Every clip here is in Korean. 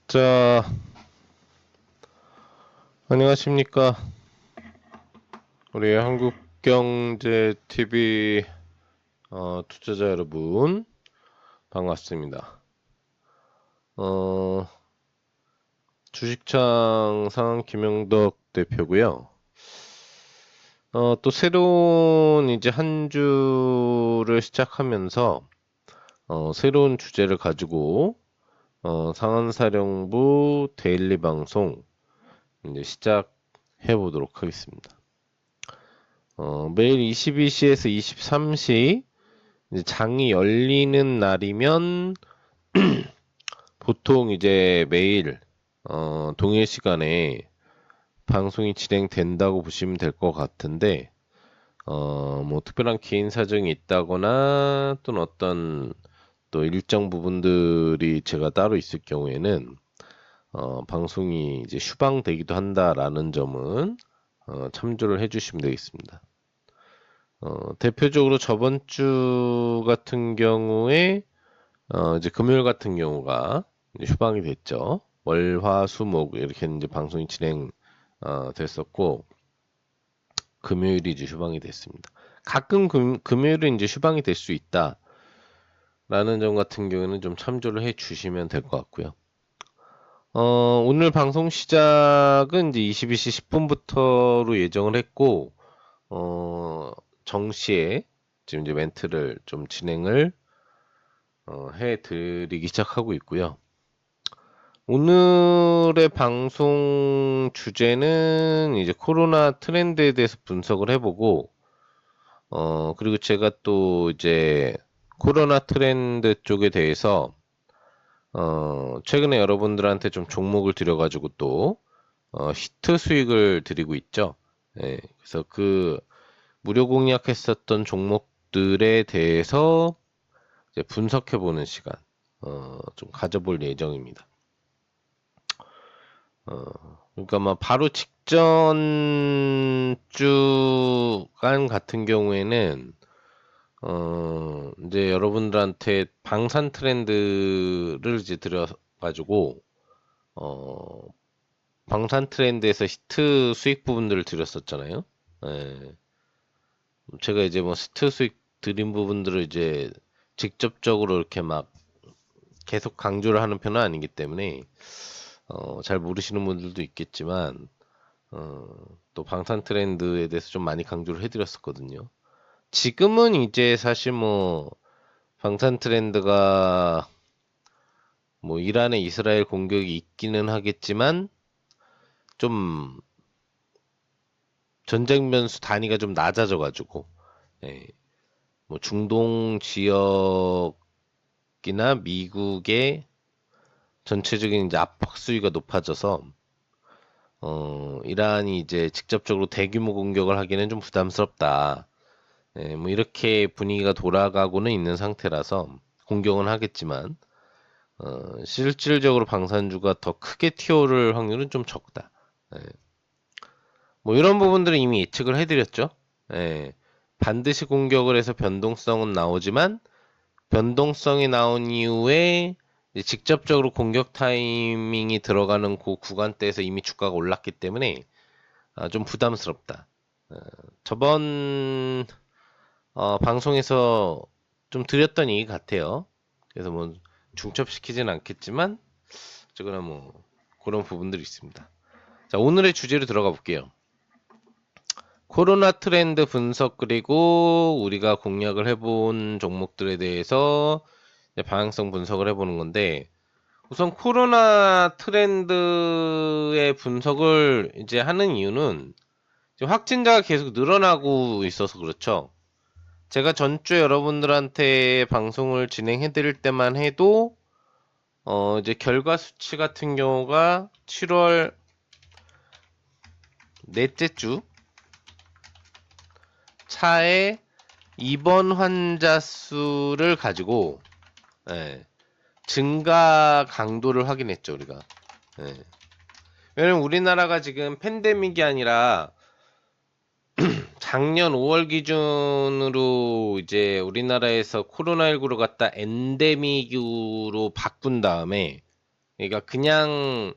자, 안녕하십니까. 우리 한국경제TV 투자자 여러분, 반갑습니다. 주식창 상황 김영덕 대표고요. 또 새로운 이제 한 주를 시작하면서 새로운 주제를 가지고 상한사령부 데일리 방송 이제 시작해 보도록 하겠습니다. 매일 22시에서 23시 이제 장이 열리는 날이면 보통 이제 매일 동일 시간에 방송이 진행된다고 보시면 될 것 같은데 뭐 특별한 개인 사정이 있다거나 또는 어떤 또 일정 부분들이 제가 따로 있을 경우에는 방송이 이제 휴방되기도 한다라는 점은 참조를 해주시면 되겠습니다. 대표적으로 저번 주 같은 경우에 이제 금요일 같은 경우가 이제 휴방이 됐죠. 월, 화, 수, 목 이렇게 이제 방송이 진행 됐었고 금요일이 이제 휴방이 됐습니다. 가끔 금요일은 이제 휴방이 될 수 있다라는 점 같은 경우는 좀 참조를 해 주시면 될 것 같고요. 오늘 방송 시작은 이제 22시 10분부터로 예정을 했고 정시에 지금 이제 멘트를 좀 진행을 해드리기 시작하고 있고요. 오늘의 방송 주제는 이제 코로나 트렌드에 대해서 분석을 해보고, 그리고 제가 또 이제 코로나 트렌드 쪽에 대해서, 최근에 여러분들한테 좀 종목을 드려가지고 또, 히트 수익을 드리고 있죠. 예, 그래서 그 무료 공략했었던 종목들에 대해서 이제 분석해보는 시간, 좀 가져볼 예정입니다. 그러니까 뭐 바로 직전 주간 같은 경우에는 이제 여러분들한테 방산 트렌드를 이제 드려가지고 방산 트렌드에서 히트 수익 부분들을 드렸었잖아요. 예. 제가 이제 뭐 히트 수익 드린 부분들을 이제 직접적으로 이렇게 막 계속 강조를 하는 편은 아니기 때문에 잘 모르시는 분들도 있겠지만 또 방탄 트렌드에 대해서 좀 많이 강조를 해드렸었거든요. 지금은 이제 사실 뭐 방탄 트렌드가 뭐 이란의 이스라엘 공격이 있기는 하겠지만 좀 전쟁 변수 단위가 좀 낮아져가지고 예, 뭐 중동 지역이나 미국의 전체적인 이제 압박 수위가 높아져서 이란이 이제 직접적으로 대규모 공격을 하기는 좀 부담스럽다. 예, 뭐 이렇게 분위기가 돌아가고는 있는 상태라서 공격은 하겠지만 실질적으로 방산주가 더 크게 튀어오를 확률은 좀 적다. 예. 뭐 이런 부분들은 이미 예측을 해드렸죠. 예. 반드시 공격을 해서 변동성은 나오지만 변동성이 나온 이후에 직접적으로 공격 타이밍이 들어가는 그 구간대에서 이미 주가가 올랐기 때문에 좀 부담스럽다. 저번 방송에서 좀 드렸던 얘기 같아요. 그래서 뭐 중첩시키진 않겠지만 어쨌거나 뭐 그런 부분들이 있습니다. 자, 오늘의 주제로 들어가 볼게요. 코로나 트렌드 분석 그리고 우리가 공략을 해본 종목들에 대해서 방향성 분석을 해보는 건데 우선 코로나 트렌드의 분석을 이제 하는 이유는 확진자가 계속 늘어나고 있어서 그렇죠. 제가 전주에 여러분들한테 방송을 진행해 드릴 때만 해도 이제 결과 수치 같은 경우가 7월 넷째 주 차에 입원 환자 수를 가지고 예, 증가 강도를 확인했죠, 우리가. 예. 왜냐면 우리나라가 지금 팬데믹이 아니라 작년 5월 기준으로 이제 우리나라에서 코로나19로 갖다 엔데믹으로 바꾼 다음에 그러니까 그냥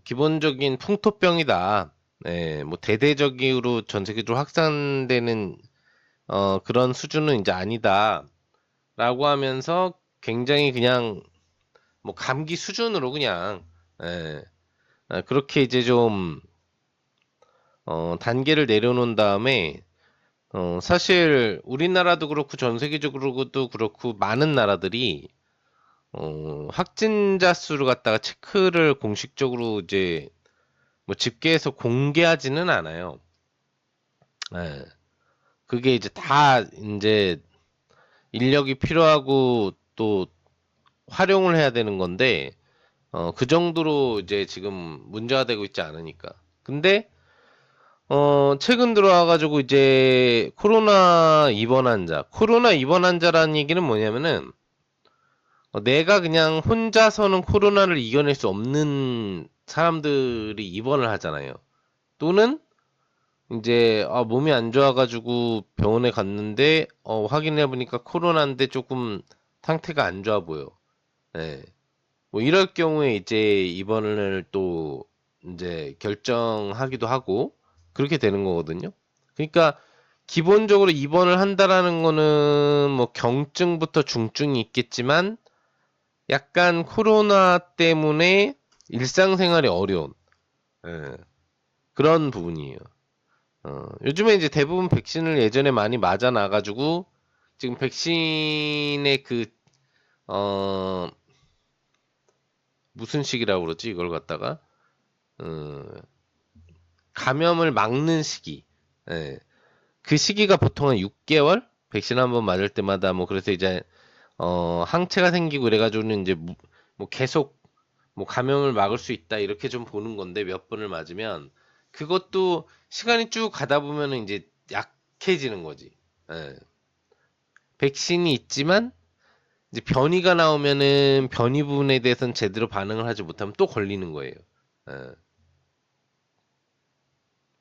기본적인 풍토병이다. 네, 뭐 대대적으로 전 세계적으로 확산되는 그런 수준은 이제 아니다라고 하면서 굉장히 그냥 뭐 감기 수준으로 그냥 예, 그렇게 이제 좀 단계를 내려놓은 다음에 사실 우리나라도 그렇고 전 세계적으로도 그렇고 많은 나라들이 확진자 수를 갖다가 체크를 공식적으로 이제 뭐 집계해서 공개하지는 않아요. 예. 그게 이제 다 이제 인력이 필요하고 또 활용을 해야 되는 건데 그 정도로 이제 지금 문제가 되고 있지 않으니까. 근데 최근 들어와가지고 이제 코로나 입원 환자라는 얘기는 뭐냐면은 내가 그냥 혼자서는 코로나를 이겨낼 수 없는 사람들이 입원을 하잖아요. 또는 이제 몸이 안 좋아가지고 병원에 갔는데 확인해 보니까 코로나인데 조금 상태가 안 좋아 보여. 예. 뭐 이럴 경우에 이제 입원을 또 이제 결정하기도 하고 그렇게 되는 거거든요. 그러니까 기본적으로 입원을 한다라는 거는 뭐 경증부터 중증이 있겠지만 약간 코로나 때문에 일상생활이 어려운 예, 그런 부분이에요. 요즘에 이제 대부분 백신을 예전에 많이 맞아 놔가지고 지금 백신의 어, 무슨 식이라고 그러지? 이걸 갖다가 어, 감염을 막는 시기. 예. 그 시기가 보통 한 6개월? 백신 한번 맞을 때마다 뭐 그래서 이제 항체가 생기고 이래가지고는 이제 뭐 계속 뭐 감염을 막을 수 있다 이렇게 좀 보는 건데 몇 번을 맞으면 그것도 시간이 쭉 가다 보면은 이제 약해지는 거지. 예. 백신이 있지만 이제 변이가 나오면은 변이 부분에 대해서는 제대로 반응을 하지 못하면 또 걸리는 거예요. 예.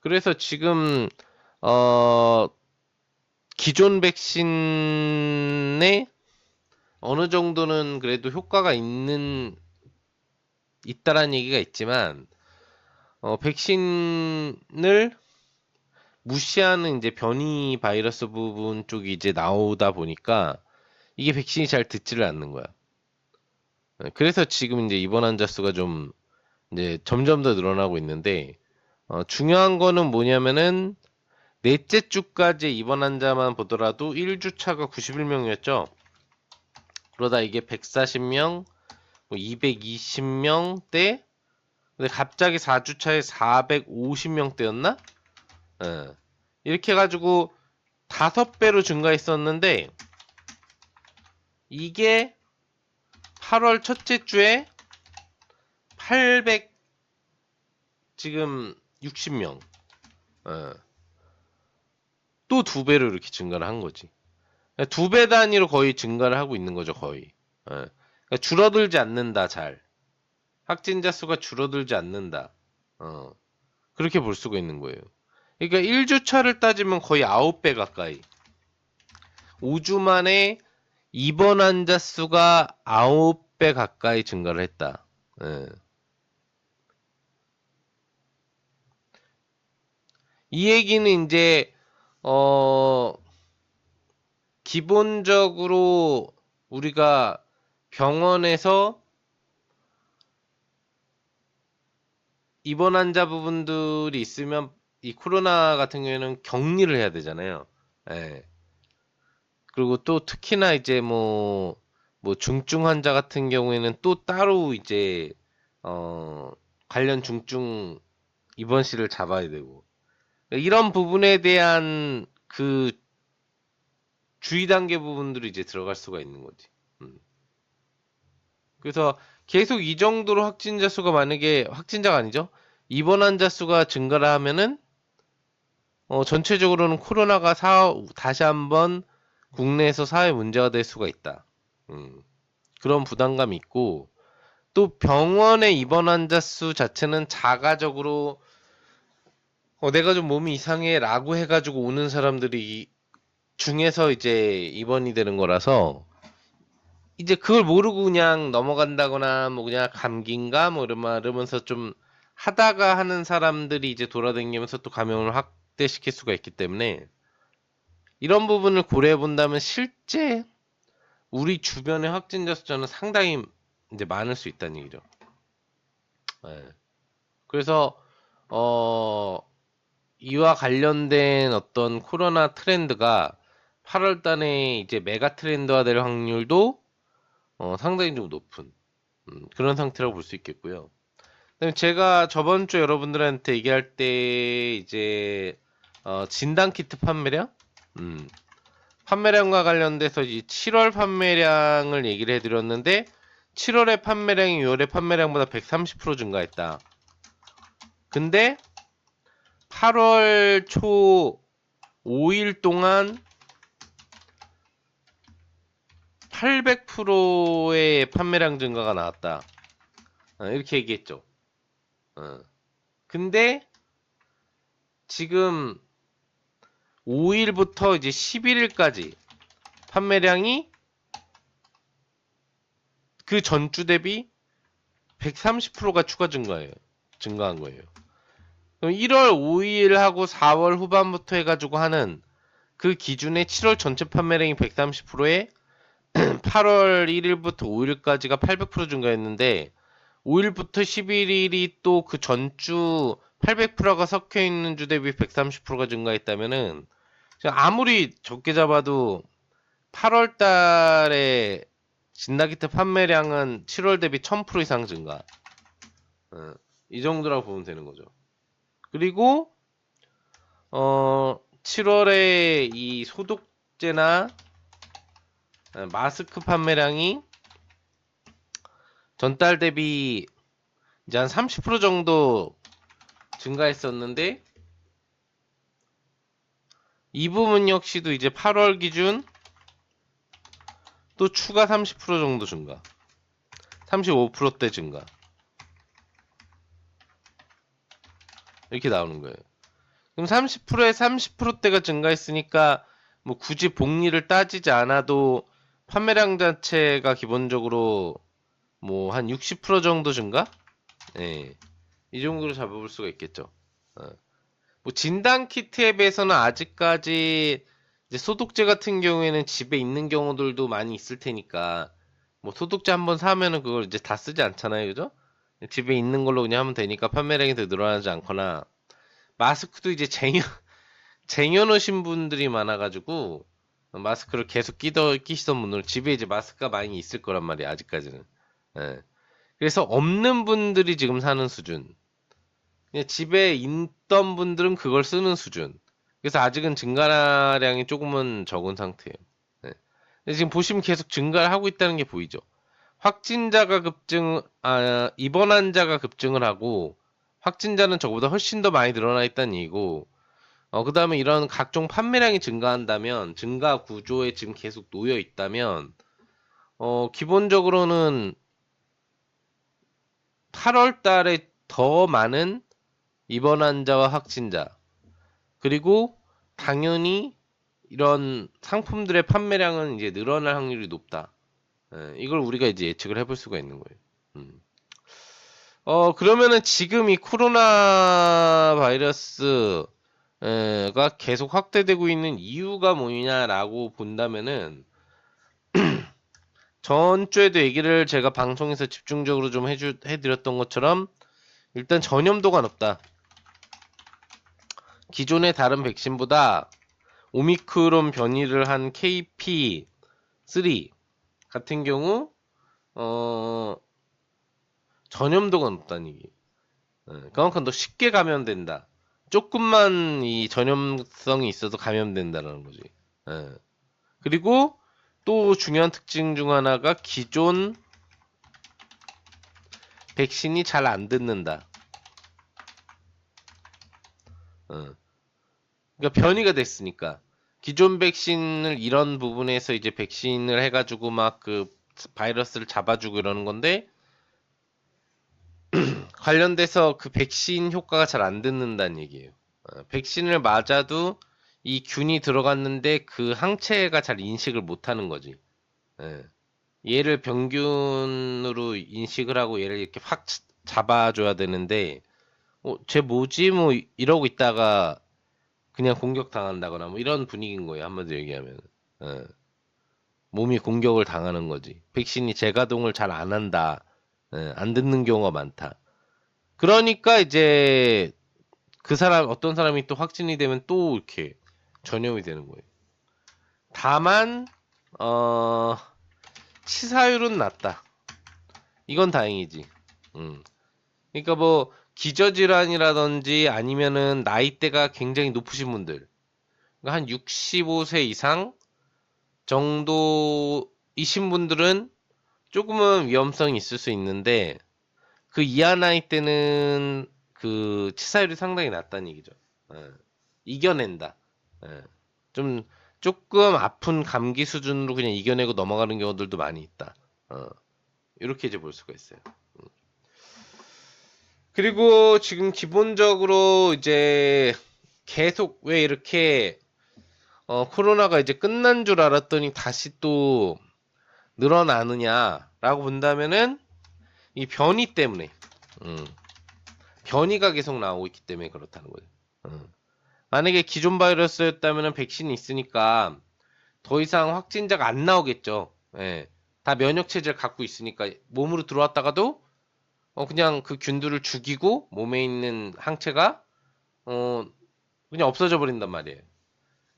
그래서 지금 어 기존 백신에 어느 정도는 그래도 효과가 있다라는 얘기가 있지만 백신을 무시하는 이제 변이 바이러스 부분 쪽이 이제 나오다 보니까 이게 백신이 잘 듣지를 않는 거야. 그래서 지금 이제 입원 환자 수가 좀 이제 점점 더 늘어나고 있는데 중요한 거는 뭐냐면은 넷째 주까지 입원 환자만 보더라도 1주차가 91명이었죠. 그러다 이게 140명, 뭐 220명대, 근데 갑자기 4주차에 450명대였나? 예. 이렇게 해가지고 5배로 증가했었는데 이게 8월 첫째 주에 800 지금 60명. 예. 또 2배로 이렇게 증가를 한 거지. 2배 단위로 거의 증가를 하고 있는 거죠, 거의. 예. 그러니까 줄어들지 않는다, 잘. 확진자 수가 줄어들지 않는다. 어. 그렇게 볼 수가 있는 거예요. 그러니까 1주차를 따지면 거의 9배 가까이. 5주 만에 입원 환자 수가 9배 가까이 증가를 했다. 예. 이 얘기는 이제 어 기본적으로 우리가 병원에서 입원 환자 부분들이 있으면 이 코로나 같은 경우에는 격리를 해야 되잖아요. 예. 그리고 또 특히나 이제 뭐 중증 환자 같은 경우에는 또 따로 이제 어 관련 중증 입원실을 잡아야 되고 이런 부분에 대한 그 주의 단계 부분들이 이제 들어갈 수가 있는 거지. 음. 그래서 계속 이 정도로 확진자 수가 만약에 확진자가 아니죠. 입원 환자 수가 증가를 하면은 전체적으로는 코로나가 다시 한번 국내에서 사회 문제가 될 수가 있다. 음. 그런 부담감이 있고 또 병원의 입원 환자 수 자체는 자가적으로 내가 좀 몸이 이상해라고 해가지고 오는 사람들이 중에서 이제 입원이 되는 거라서 이제 그걸 모르고 그냥 넘어간다거나 뭐 그냥 감기인가 뭐 이러면서 좀 하다가 하는 사람들이 이제 돌아다니면서 또 감염을 확대시킬 수가 있기 때문에 이런 부분을 고려해 본다면 실제 우리 주변의 확진자 숫자는 상당히 이제 많을 수 있다는 얘기죠. 예. 그래서 이와 관련된 어떤 코로나 트렌드가 8월 달에 이제 메가 트렌드화 될 확률도 상당히 좀 높은 그런 상태라고 볼 수 있겠고요. 그다음에 제가 저번 주 여러분들한테 얘기할 때 이제 진단 키트 판매량, 판매량과 관련돼서 이 7월 판매량을 얘기를 해드렸는데 7월의 판매량이 6월의 판매량보다 130% 증가했다. 근데 8월 초 5일 동안 800%의 판매량 증가가 나왔다. 이렇게 얘기했죠. 근데 지금 5일부터 이제 11일까지 판매량이 그 전주 대비 130%가 추가 증가한 거예요. 그럼 1월 5일하고 4월 후반부터 해가지고 하는 그 기준의 7월 전체 판매량이 130%에 8월 1일부터 5일까지가 800% 증가했는데 5일부터 11일이 또 그 전주 800%가 섞여 있는 주 대비 130%가 증가했다면은 아무리 적게 잡아도 8월 달에 진다기트 판매량은 7월 대비 1000% 이상 증가. 이 정도라고 보면 되는 거죠. 그리고 7월에 이 소독제나 마스크 판매량이 전달 대비 이제 한 30% 정도 증가했었는데 이 부분 역시도 이제 8월 기준 또 추가 30% 정도 증가, 35%대 증가 이렇게 나오는 거예요. 그럼 30%에 30%대가 증가했으니까 뭐 굳이 복리를 따지지 않아도 판매량 자체가 기본적으로 뭐 한 60% 정도 증가? 예. 이 정도로 잡아볼 수가 있겠죠. 뭐 진단 키트에 비해서는 아직까지 이제 소독제 같은 경우에는 집에 있는 경우들도 많이 있을 테니까 뭐 소독제 한번 사면은 그걸 이제 다 쓰지 않잖아요, 그죠? 집에 있는 걸로 그냥 하면 되니까 판매량이 더 늘어나지 않거나 마스크도 이제 쟁여놓으신 분들이 많아가지고 마스크를 계속 끼시던 분들 집에 이제 마스크가 많이 있을 거란 말이야 아직까지는. 예. 그래서 없는 분들이 지금 사는 수준. 그냥 집에 있던 분들은 그걸 쓰는 수준. 그래서 아직은 증가량이 조금은 적은 상태예요. 네. 근데 지금 보시면 계속 증가를 하고 있다는 게 보이죠. 확진자가 입원 환자가 급증을 하고 확진자는 저보다 훨씬 더 많이 늘어나 있다는 얘기고, 그 다음에 이런 각종 판매량이 증가한다면, 증가 구조에 지금 계속 놓여 있다면, 기본적으로는 8월 달에 더 많은 입원 환자와 확진자, 그리고 당연히 이런 상품들의 판매량은 이제 늘어날 확률이 높다. 이걸 우리가 이제 예측을 해볼 수가 있는 거예요. 음. 그러면은 지금 이 코로나 바이러스가 계속 확대되고 있는 이유가 뭐냐라고 본다면은 전주에도 얘기를 제가 방송에서 집중적으로 좀 해드렸던 것처럼 일단 전염도가 높다. 기존의 다른 백신보다 오미크론 변이를 한 KP3 같은 경우 전염도가 높다는 얘기. 그만큼 더 쉽게 감염된다. 조금만 이 전염성이 있어도 감염된다라는 거지. 예. 그리고 또 중요한 특징 중 하나가 기존 백신이 잘 안 듣는다. 그러니까 변이가 됐으니까 기존 백신을 이런 부분에서 이제 백신을 해가지고 막 그 바이러스를 잡아주고 이러는 건데 관련돼서 그 백신 효과가 잘 안 듣는다는 얘기예요. 백신을 맞아도 이 균이 들어갔는데 그 항체가 잘 인식을 못하는 거지. 예. 얘를 평균으로 인식을 하고 얘를 이렇게 확 잡아줘야 되는데, 쟤 뭐지? 뭐 이러고 있다가 그냥 공격 당한다거나 뭐 이런 분위기인 거예요. 한마디로 얘기하면. 예. 몸이 공격을 당하는 거지. 백신이 재가동을 잘 안 한다. 예, 안 듣는 경우가 많다. 그러니까 이제 그 사람 어떤 사람이 또 확진이 되면 또 이렇게 전염이 되는 거예요. 다만 어 치사율은 낮다. 이건 다행이지. 음. 그러니까 뭐 기저질환이라든지 아니면은 나이대가 굉장히 높으신 분들, 그러니까 한 65세 이상 정도이신 분들은 조금은 위험성이 있을 수 있는데 그 이하 나이대는 그 치사율이 상당히 낮다는 얘기죠. 예. 이겨낸다. 예. 좀 조금 아픈 감기 수준으로 그냥 이겨내고 넘어가는 경우들도 많이 있다. 이렇게 이제 볼 수가 있어요. 그리고 지금 기본적으로 이제 계속 왜 이렇게 코로나가 이제 끝난 줄 알았더니 다시 또 늘어나느냐라고 본다면은 이 변이 때문에 음, 변이가 계속 나오고 있기 때문에 그렇다는 거죠. 만약에 기존 바이러스였다면 백신이 있으니까 더 이상 확진자가 안 나오겠죠. 예. 다 면역 체제를 갖고 있으니까 몸으로 들어왔다가도 그냥 그 균들을 죽이고 몸에 있는 항체가 어 그냥 없어져 버린단 말이에요.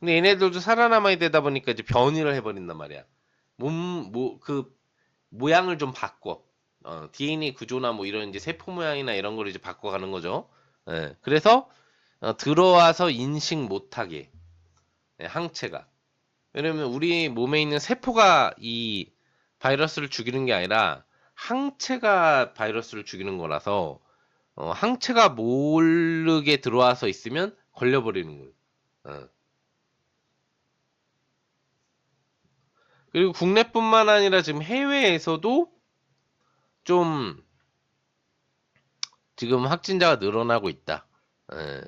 근데 얘네들도 살아남아야 되다 보니까 이제 변이를 해버린단 말이야. 그 모양을 좀 바꿔. DNA 구조나 뭐 이런 이제 세포 모양이나 이런 걸 이제 바꿔가는 거죠. 예, 그래서 들어와서 인식 못하게 항체가. 왜냐면 우리 몸에 있는 세포가 이 바이러스를 죽이는 게 아니라 항체가 바이러스를 죽이는 거라서 항체가 모르게 들어와서 있으면 걸려버리는 거예요. 어. 그리고 국내뿐만 아니라 지금 해외에서도 좀 지금 확진자가 늘어나고 있다. 예,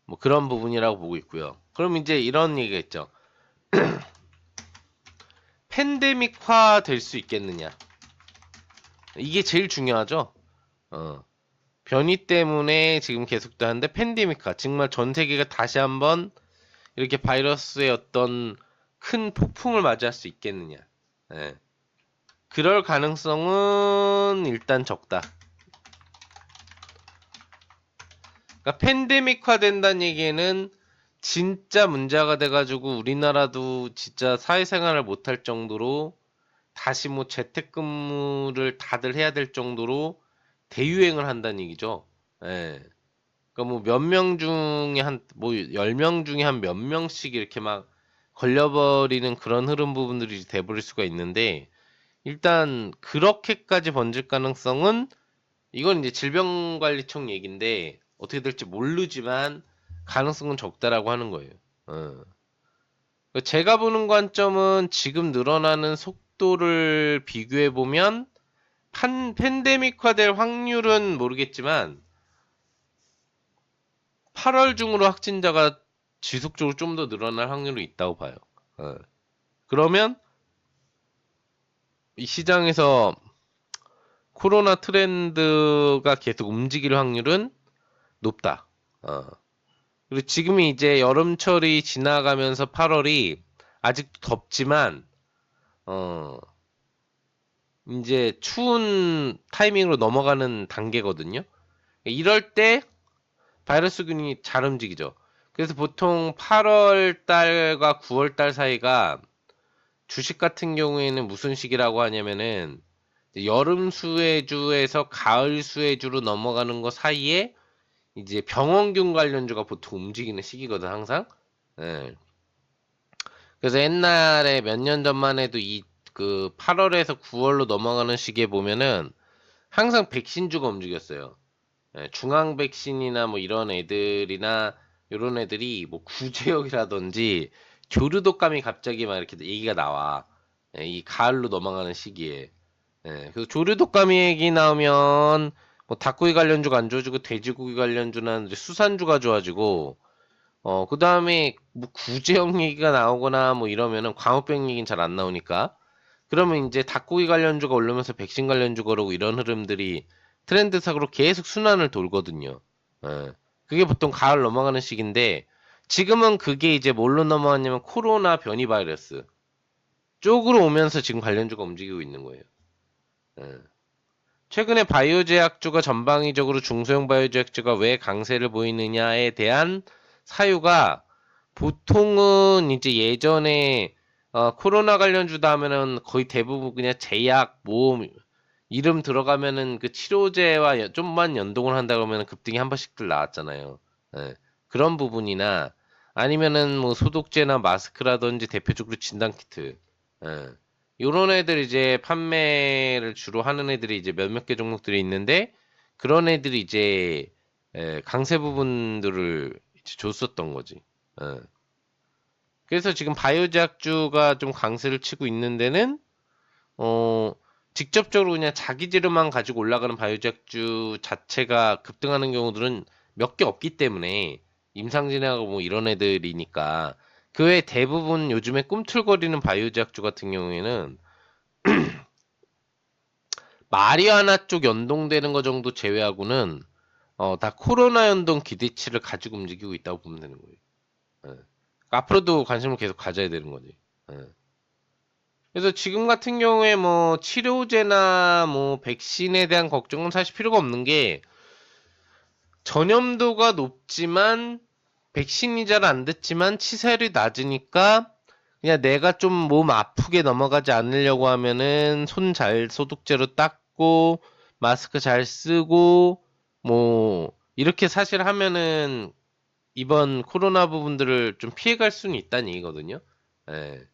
뭐 그런 부분이라고 보고 있고요. 그럼 이제 이런 얘기가 있죠. 팬데믹화 될 수 있겠느냐? 이게 제일 중요하죠. 어, 변이 때문에 지금 계속되는데 팬데믹화 정말 전 세계가 다시 한번 이렇게 바이러스의 어떤 큰 폭풍을 맞이할 수 있겠느냐? 예. 그럴 가능성은 일단 적다. 그러니까 팬데믹화 된다는 얘기는 진짜 문제가 돼가지고 우리나라도 진짜 사회생활을 못할 정도로 다시 뭐 재택근무를 다들 해야 될 정도로 대유행을 한다는 얘기죠. 예. 그러니까 뭐 몇 명 중에 뭐 10명 중에 한 몇 명씩 이렇게 막 걸려버리는 그런 흐름 부분들이 돼버릴 수가 있는데 일단 그렇게까지 번질 가능성은 이건 이제 질병관리청 얘기인데 어떻게 될지 모르지만 가능성은 적다라고 하는 거예요. 어. 제가 보는 관점은 지금 늘어나는 속도를 비교해 보면 팬데믹화될 확률은 모르겠지만 8월 중으로 확진자가 지속적으로 좀 더 늘어날 확률이 있다고 봐요. 어. 그러면 이 시장에서 코로나 트렌드가 계속 움직일 확률은 높다. 그리고 지금이 이제 여름철이 지나가면서 8월이 아직도 덥지만, 어, 이제 추운 타이밍으로 넘어가는 단계거든요. 이럴 때 바이러스균이 잘 움직이죠. 그래서 보통 8월 달과 9월 달 사이가 주식 같은 경우에는 무슨 시기라고 하냐면은 여름 수혜주에서 가을 수혜주로 넘어가는 거 사이에 이제 병원균 관련주가 보통 움직이는 시기거든, 항상. 예. 그래서 옛날에 몇 년 전만 해도 이 그 8월에서 9월로 넘어가는 시기에 보면은 항상 백신주가 움직였어요. 예, 중앙 백신이나 뭐 이런 애들이나 이런 애들이 뭐 구제역이라든지 조류독감이 갑자기 막 이렇게 얘기가 나와. 예, 이 가을로 넘어가는 시기에. 예, 그래서 조류독감 얘기 나오면 뭐 닭고기 관련주가 안 좋아지고 돼지고기 관련주나 이제 수산주가 좋아지고 그 다음에 뭐 구제역 얘기가 나오거나 뭐 이러면은 광우병 얘기는 잘 안 나오니까 그러면 이제 닭고기 관련주가 오르면서 백신 관련주가 오르고 이런 흐름들이 트렌드상으로 계속 순환을 돌거든요. 예. 그게 보통 가을 넘어가는 시기인데 지금은 그게 이제 뭘로 넘어갔냐면 코로나 변이 바이러스 쪽으로 오면서 지금 관련주가 움직이고 있는 거예요. 예. 최근에 바이오 제약주가 전방위적으로 중소형 바이오 제약주가 왜 강세를 보이느냐에 대한 사유가 보통은 이제 예전에 코로나 관련주다 하면은 거의 대부분 그냥 제약, 모험 이름 들어가면은 그 치료제와 좀만 연동을 한다 그러면 급등이 한 번씩들 나왔잖아요. 예. 그런 부분이나 아니면은 뭐 소독제나 마스크라든지 대표적으로 진단키트. 예. 요런 애들 이제 판매를 주로 하는 애들이 이제 몇몇 개 종목들이 있는데 그런 애들이 이제 강세 부분들을 이제 줬었던 거지. 예. 그래서 지금 바이오제약주가 좀 강세를 치고 있는 데는 어 직접적으로 그냥 자기 재료만 가지고 올라가는 바이오제약주 자체가 급등하는 경우들은 몇 개 없기 때문에 임상진행하고 뭐 이런 애들이니까 그 외 대부분 요즘에 꿈틀거리는 바이오제약주 같은 경우에는 마리아나 쪽 연동되는 거 정도 제외하고는 다 코로나 연동 기대치를 가지고 움직이고 있다고 보면 되는 거예요. 예. 그러니까 앞으로도 관심을 계속 가져야 되는 거지. 예. 그래서 지금 같은 경우에 뭐 치료제나 뭐 백신에 대한 걱정은 사실 필요가 없는 게 전염도가 높지만 백신이 잘 안 됐지만 치사율이 낮으니까 그냥 내가 좀 몸 아프게 넘어가지 않으려고 하면은 손 잘 소독제로 닦고 마스크 잘 쓰고 뭐 이렇게 사실 하면은 이번 코로나 부분들을 좀 피해갈 수는 있다는 얘기거든요. 예.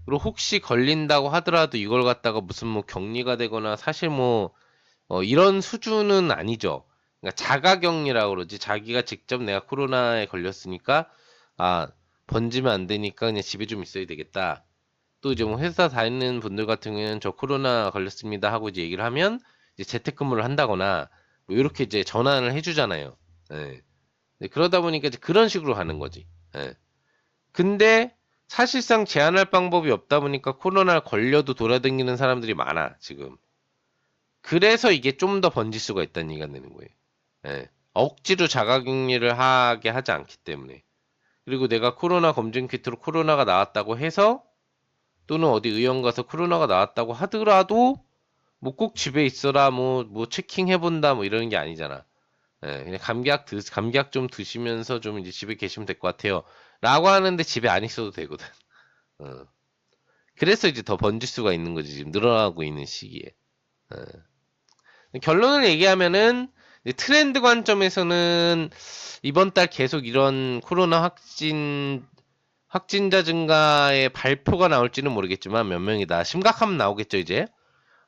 그리고 혹시 걸린다고 하더라도 이걸 갖다가 무슨 뭐 격리가 되거나 사실 뭐 이런 수준은 아니죠. 그러니까 자가격리라고 그러지. 자기가 직접 내가 코로나에 걸렸으니까 아 번지면 안 되니까 그냥 집에 좀 있어야 되겠다. 또 이제 뭐 회사 다니는 분들 같은 경우에는 저 코로나 걸렸습니다 하고 이제 얘기를 하면 이제 재택근무를 한다거나 뭐 이렇게 이제 전환을 해주잖아요. 예. 네, 그러다 보니까 이제 그런 식으로 하는 거지. 예. 근데 사실상 제한할 방법이 없다 보니까 코로나 걸려도 돌아다니는 사람들이 많아, 지금. 그래서 이게 좀 더 번질 수가 있다는 얘기가 되는 거예요. 예. 억지로 자가격리를 하게 하지 않기 때문에. 그리고 내가 코로나 검진 키트로 코로나가 나왔다고 해서 또는 어디 의원 가서 코로나가 나왔다고 하더라도 뭐 꼭 집에 있어라 뭐 체킹 해본다 뭐 이러는 게 아니잖아. 예, 그냥 감기약 좀 드시면서 좀 이제 집에 계시면 될 것 같아요. 라고 하는데 집에 안 있어도 되거든. 어. 그래서 이제 더 번질 수가 있는 거지. 지금 늘어나고 있는 시기에. 결론을 얘기하면은 트렌드 관점에서는 이번 달 계속 이런 코로나 확진자 증가의 발표가 나올지는 모르겠지만 몇 명이다. 심각하면 나오겠죠, 이제.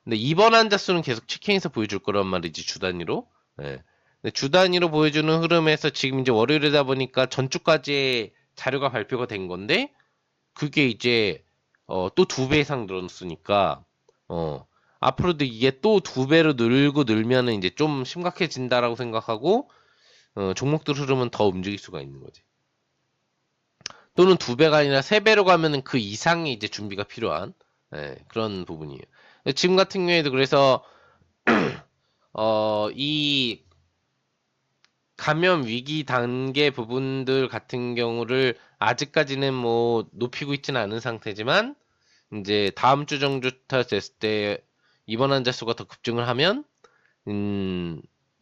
근데 입원 환자 수는 계속 치킨에서 보여줄 거란 말이지, 주 단위로. 예. 근데 주 단위로 보여주는 흐름에서 지금 이제 월요일이다 보니까 전주까지 자료가 발표가 된 건데 그게 이제 또 2배 이상 늘었으니까 어 앞으로도 이게 또 2배로 늘고 늘면은 이제 좀 심각해진다라고 생각하고 종목들 흐름은 더 움직일 수가 있는 거지. 또는 2배가 아니라 3배로 가면은 그 이상의 이제 준비가 필요한 그런 부분이에요. 지금 같은 경우에도 그래서 이 감염 위기 단계 부분들 같은 경우를 아직까지는 뭐 높이고 있지는 않은 상태지만 이제 다음 주 정도부터 됐을 때 입원 환자 수가 더 급증을 하면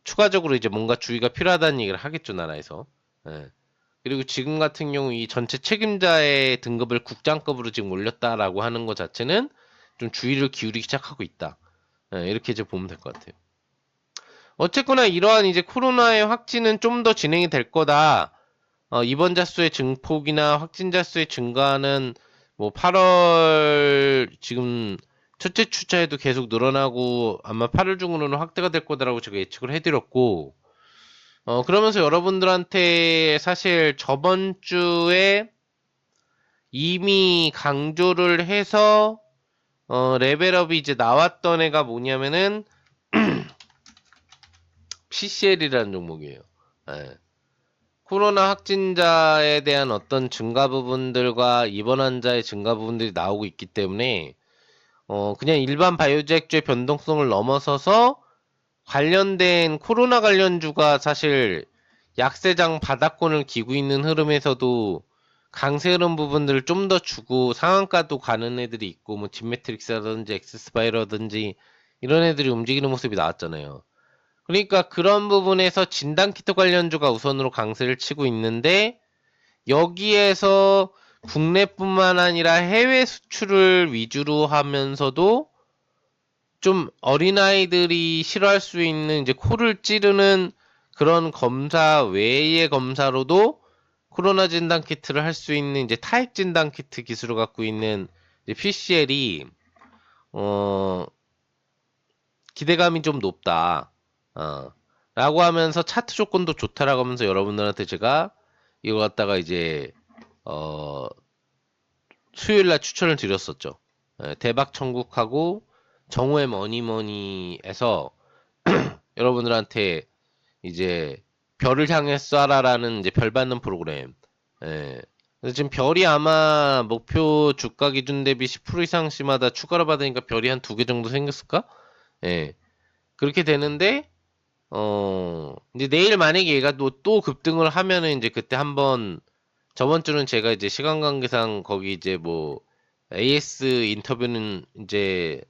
추가적으로 이제 뭔가 주의가 필요하다는 얘기를 하겠죠, 나라에서. 예. 그리고 지금 같은 경우 이 전체 책임자의 등급을 국장급으로 지금 올렸다라고 하는 것 자체는 좀 주의를 기울이기 시작하고 있다. 예, 이렇게 이제 보면 될 것 같아요. 어쨌거나 이러한 이제 코로나의 확진은 좀 더 진행이 될 거다. 입원자 수의 증폭이나 확진자 수의 증가는 뭐 8월 지금 첫째 주차에도 계속 늘어나고 아마 8월 중으로는 확대가 될 거다라고 제가 예측을 해드렸고 그러면서 여러분들한테 사실 저번 주에 이미 강조를 해서 레벨업이 이제 나왔던 애가 뭐냐면은 PCL이라는 종목이에요. 예. 코로나 확진자에 대한 어떤 증가 부분들과 입원 환자의 증가 부분들이 나오고 있기 때문에 그냥 일반 바이오주의 변동성을 넘어서서 관련된 코로나 관련주가 사실 약세장 바닥권을 기고 있는 흐름에서도 강세 흐름 부분들을 좀 더 주고 상한가도 가는 애들이 있고 뭐 진매트릭스라든지 엑스스파이라든지 이런 애들이 움직이는 모습이 나왔잖아요. 그러니까 그런 부분에서 진단키트 관련주가 우선으로 강세를 치고 있는데 여기에서 국내뿐만 아니라 해외 수출을 위주로 하면서도 좀 어린아이들이 싫어할 수 있는 이제 코를 찌르는 그런 검사 외의 검사로도 코로나 진단 키트를 할 수 있는 이제 타액 진단 키트 기술을 갖고 있는 PCL이 기대감이 좀 높다. 라고 하면서 차트 조건도 좋다라고 하면서 여러분들한테 제가 이거 갖다가 이제 어, 수요일 날 추천을 드렸었죠. 대박 천국하고 정오의 머니머니에서 여러분들한테 이제 별을 향해 쏴라라는 이제 별 받는 프로그램. 예. 그래서 지금 별이 아마 목표 주가 기준 대비 10% 이상씩마다 추가로 받으니까 별이 한 2개 정도 생겼을까? 예. 그렇게 되는데 이제 내일 만약에 얘가 또 급등을 하면은 이제 그때 한번 저번 주는 제가 이제 시간 관계상 거기 이제 뭐 AS 인터뷰는 이제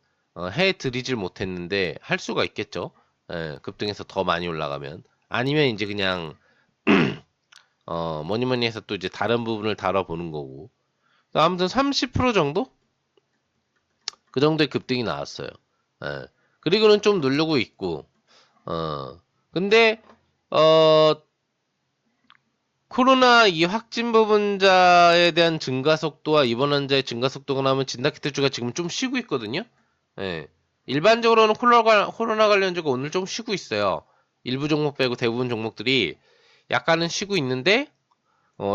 해 드리질 못했는데 할 수가 있겠죠. 예, 급등해서 더 많이 올라가면 아니면 이제 그냥 뭐니 뭐니 해서 또 이제 다른 부분을 다뤄보는 거고 아무튼 30% 정도 그 정도의 급등이 나왔어요. 예. 그리고는 좀 누르고 있고 근데 어 코로나 이 확진 부분자에 대한 증가 속도와 입원 환자의 증가 속도가 나오면 진단키트주가 지금 좀 쉬고 있거든요. 예. 일반적으로는 코로나 관련주가 오늘 좀 쉬고 있어요. 일부 종목 빼고 대부분 종목들이 약간은 쉬고 있는데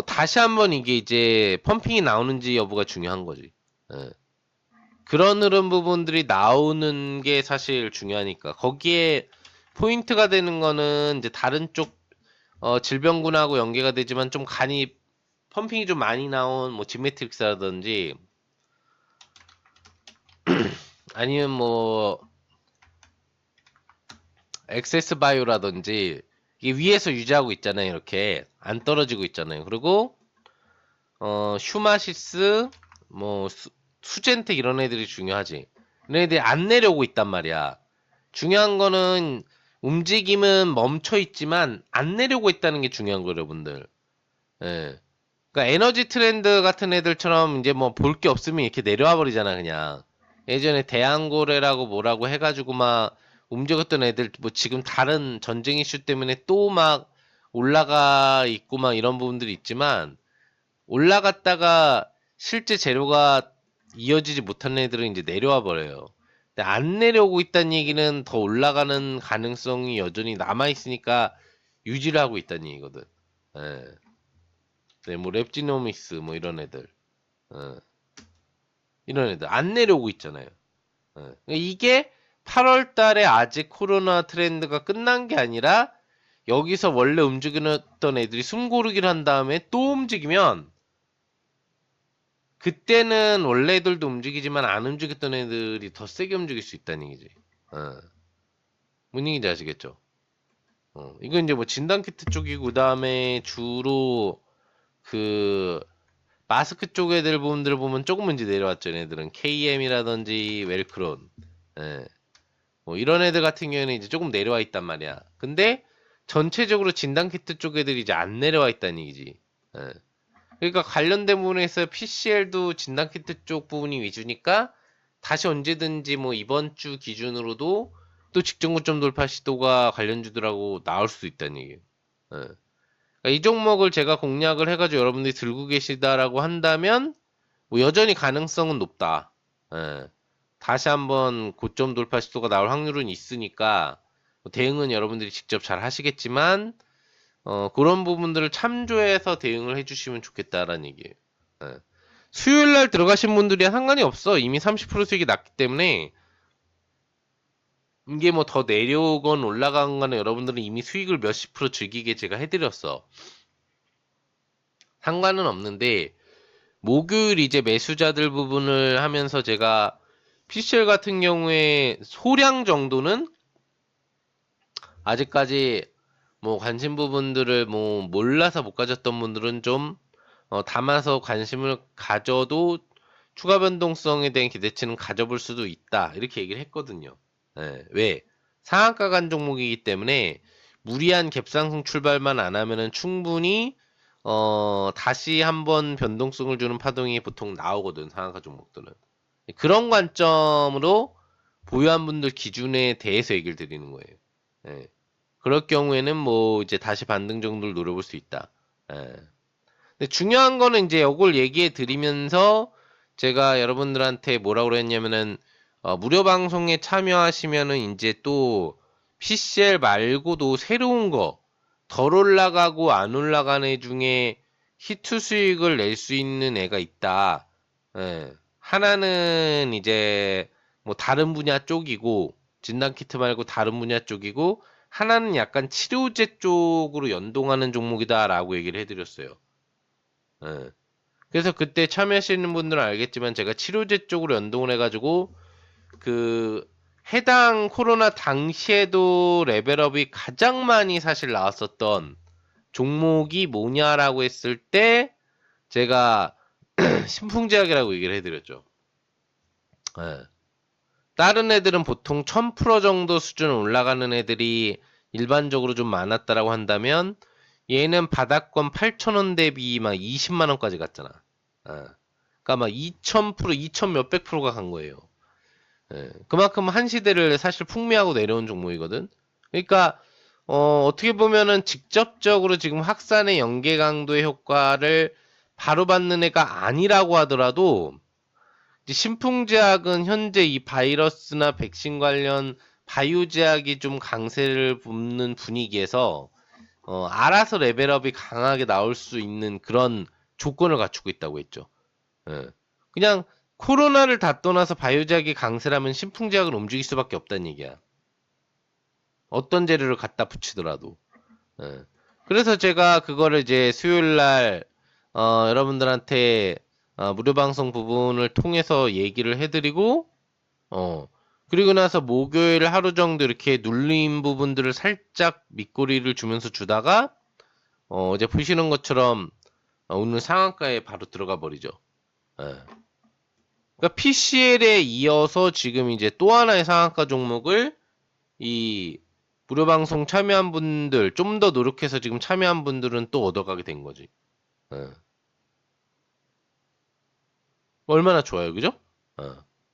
다시 한번 이게 이제 펌핑이 나오는지 여부가 중요한 거지. 예. 그런 흐름 부분들이 나오는 게 사실 중요하니까 거기에 포인트가 되는 거는 이제 다른 쪽 질병군하고 연계가 되지만 좀 간이 펌핑이 좀 많이 나온 뭐 지메트릭스라든지 아니면 뭐 엑세스 바이오라든지 이게 위에서 유지하고 있잖아요. 이렇게 안 떨어지고 있잖아요. 그리고 슈마시스 뭐 수젠텍 이런 애들이 중요하지. 이런 애들이 안 내려오고 있단 말이야. 중요한 거는 움직임은 멈춰 있지만 안 내려오고 있다는 게 중요한 거예요, 여러분들. 예. 그러니까 에너지 트렌드 같은 애들처럼 이제 뭐 볼 게 없으면 이렇게 내려와 버리잖아, 그냥. 예전에 대한고래라고 뭐라고 해가지고 막 움직였던 애들 뭐 지금 다른 전쟁 이슈 때문에 또 막 올라가 있고 막 이런 부분들이 있지만 올라갔다가 실제 재료가 이어지지 못한 애들은 이제 내려와 버려요. 근데 안 내려오고 있다는 얘기는 더 올라가는 가능성이 여전히 남아 있으니까 유지를 하고 있다는 얘기거든. 예. 네, 뭐 랩지노미스 뭐 이런 애들, 어, 이런 애들 안 내려오고 있잖아요. 그러니까 이게 8월 달에 아직 코로나 트렌드가 끝난 게 아니라 여기서 원래 움직이던 애들이 숨고르기를 한 다음에 또 움직이면 그때는 원래 애들도 움직이지만 안 움직였던 애들이 더 세게 움직일 수 있다는 얘기지. 어, 뭔 얘기인지 아시겠죠? 이건 이제 뭐 진단키트 쪽이고 그다음에 주로 그 마스크 쪽 애들 부분들 보면 조금은 이제 내려왔죠. 얘네들은 KM이라든지 웰크론, 예. 뭐 이런 애들 같은 경우에는 이제 조금 내려와 있단 말이야. 근데 전체적으로 진단키트 쪽 애들이 이제 안 내려와 있다는 얘기지. 예. 그러니까 관련된 부분에서 PCL도 진단키트 쪽 부분이 위주니까 다시 언제든지 뭐 이번 주 기준으로도 또 직전 고점 돌파 시도가 관련주들하고 나올 수도 있다는 얘기예요. 예. 그러니까 이 종목을 제가 공략을 해가지고 여러분들이 들고 계시다라고 한다면 뭐 여전히 가능성은 높다. 예. 다시 한번 고점 돌파 시도가 나올 확률은 있으니까 뭐 대응은 여러분들이 직접 잘 하시겠지만 그런 부분들을 참조해서 대응을 해주시면 좋겠다라는 얘기예요. 예. 수요일 날 들어가신 분들이 상관이 없어. 이미 30% 수익이 났기 때문에 이게 뭐 더 내려오건 올라간 거는 여러분들은 이미 수익을 몇십 프로 즐기게 제가 해드렸어. 상관은 없는데 목요일 이제 매수자들 부분을 하면서 제가 PCL 같은 경우에 소량 정도는 아직까지 뭐 관심 부분들을 뭐 몰라서 못 가졌던 분들은 좀 담아서 관심을 가져도 추가 변동성에 대한 기대치는 가져볼 수도 있다. 이렇게 얘기를 했거든요. 예, 왜? 상한가 간 종목이기 때문에 무리한 갭상승 출발만 안 하면은 충분히 다시 한번 변동성을 주는 파동이 보통 나오거든. 상한가 종목들은. 그런 관점으로 보유한 분들 기준에 대해서 얘기를 드리는 거예요. 예. 그럴 경우에는 뭐 이제 다시 반등 정도를 노려볼 수 있다. 예. 근데 중요한 거는 이제 이걸 얘기해 드리면서 제가 여러분들한테 뭐라고 그랬냐면은 무료 방송에 참여하시면은 이제 또 PCL 말고도 새로운 거 덜 올라가고 안 올라가는 애 중에 히트 수익을 낼 수 있는 애가 있다. 예. 하나는 이제 뭐 다른 분야 쪽이고 진단키트 말고 다른 분야 쪽이고 하나는 약간 치료제 쪽으로 연동하는 종목이다라고 얘기를 해드렸어요. 예. 그래서 그때 참여하시는 분들은 알겠지만 제가 치료제 쪽으로 연동을 해가지고 그 해당 코로나 당시에도 레벨업이 가장 많이 사실 나왔었던 종목이 뭐냐라고 했을 때 제가 신풍제약이라고 얘기를 해드렸죠. 예. 다른 애들은 보통 1000% 정도 수준 올라가는 애들이 일반적으로 좀 많았다라고 한다면 얘는 바닥권 8,000원 대비 막 20만 원까지 갔잖아. 그러니까 막 2000%, 2000 몇백 프로가 간 거예요. 그만큼 한 시대를 사실 풍미하고 내려온 종목이거든. 그러니까 어떻게 보면은 직접적으로 지금 확산의 연계 강도의 효과를 바로 받는 애가 아니라고 하더라도 신풍제약은 현재 이 바이러스나 백신 관련 바이오제약이 좀 강세를 붓는 분위기에서 알아서 레벨업이 강하게 나올 수 있는 그런 조건을 갖추고 있다고 했죠. 예. 그냥 코로나를 다 떠나서 바이오제약이 강세라면 신풍제약은 움직일 수밖에 없다는 얘기야. 어떤 재료를 갖다 붙이더라도. 예. 그래서 제가 그거를 이제 수요일 날 여러분들한테 무료 방송 부분을 통해서 얘기를 해드리고 어 그리고 나서 목요일 하루 정도 이렇게 눌린 부분들을 살짝 밑꼬리를 주면서 주다가 이제 보시는 것처럼 오늘 상한가에 바로 들어가 버리죠. 예. 그러니까 PCL에 이어서 지금 이제 또 하나의 상한가 종목을 이 무료 방송 참여한 분들 좀 더 노력해서 지금 참여한 분들은 또 얻어가게 된 거지. 예. 얼마나 좋아요, 그죠?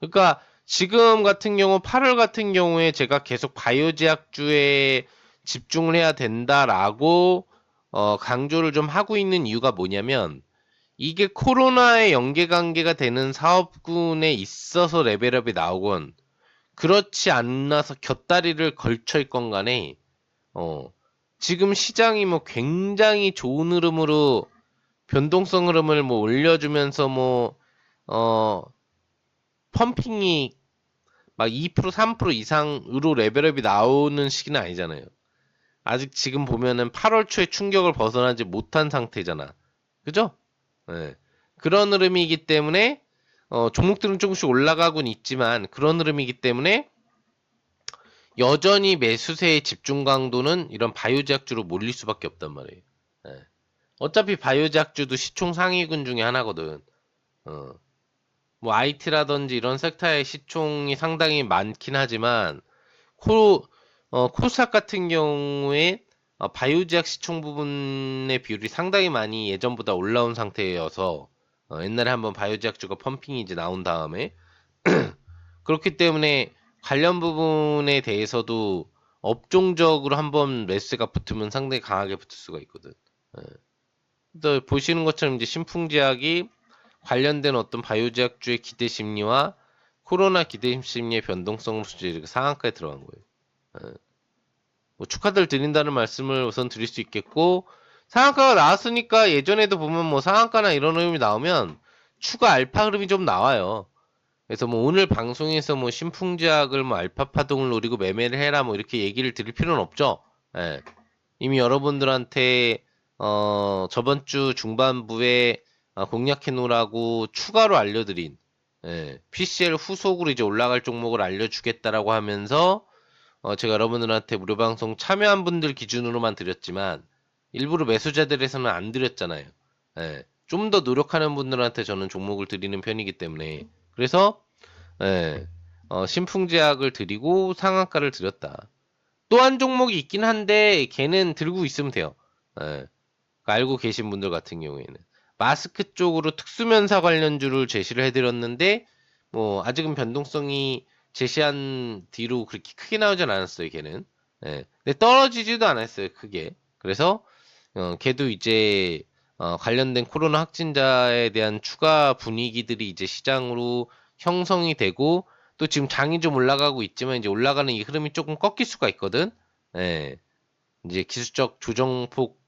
그러니까 지금 같은 경우 8월 같은 경우에 제가 계속 바이오제약주에 집중을 해야 된다라고 강조를 좀 하고 있는 이유가 뭐냐면 이게 코로나에 연계관계가 되는 사업군에 있어서 레벨업이 나오건 그렇지 않아서 곁다리를 걸쳐 있건 간에 어, 지금 시장이 뭐 굉장히 좋은 흐름으로 변동성 흐름을 뭐 올려주면서 뭐 어, 펌핑이 막 2%, 3% 이상으로 레벨업이 나오는 시기는 아니잖아요. 아직 지금 보면은 8월 초에 충격을 벗어나지 못한 상태잖아. 그죠? 예. 그런 흐름이기 때문에 종목들은 조금씩 올라가곤 있지만 그런 흐름이기 때문에 여전히 매수세의 집중 강도는 이런 바이오제약주로 몰릴 수밖에 없단 말이에요. 예. 어차피 바이오제약주도 시총 상위군 중에 하나거든. 어. 뭐 IT라든지 이런 섹터의 시총이 상당히 많긴 하지만 코스닥 같은 경우에 바이오제약 시총 부분의 비율이 상당히 많이 예전보다 올라온 상태여서 옛날에 한번 바이오제약주가 펌핑이 이제 나온 다음에 그렇기 때문에 관련 부분에 대해서도 업종적으로 한번 매수가 붙으면 상당히 강하게 붙을 수가 있거든. 예. 또 보시는 것처럼 이제 신풍제약이 관련된 어떤 바이오제약주의 기대 심리와 코로나 기대 심리의 변동성으로 이렇게 상한가에 들어간 거예요. 예. 뭐 축하들 드린다는 말씀을 우선 드릴 수 있겠고 상한가가 나왔으니까 예전에도 보면 뭐 상한가나 이런 흐름이 나오면 추가 알파 흐름이 좀 나와요. 그래서 뭐 오늘 방송에서 뭐 신풍제약을 뭐 알파 파동을 노리고 매매를 해라 뭐 이렇게 얘기를 드릴 필요는 없죠. 예. 이미 여러분들한테 저번 주 중반부에 공략해 놓으라고 추가로 알려드린 PCL 후속으로 이제 올라갈 종목을 알려주겠다라고 하면서 제가 여러분들한테 무료 방송 참여한 분들 기준으로만 드렸지만 일부러 매수자들에서는 안 드렸잖아요. 좀 더 노력하는 분들한테 저는 종목을 드리는 편이기 때문에 그래서 신풍제약을 드리고 상한가를 드렸다. 또 한 종목이 있긴 한데 걔는 들고 있으면 돼요. 알고 계신 분들 같은 경우에는 마스크 쪽으로 특수면사 관련주를 제시를 해드렸는데 뭐 아직은 변동성이 제시한 뒤로 그렇게 크게 나오진 않았어요. 걔는. 근데 떨어지지도 않았어요. 크게. 그래서 걔도 이제 관련된 코로나 확진자에 대한 추가 분위기들이 이제 시장으로 형성이 되고 또 지금 장이 좀 올라가고 있지만 이제 올라가는 이 흐름이 조금 꺾일 수가 있거든. 예. 이제 기술적 조정폭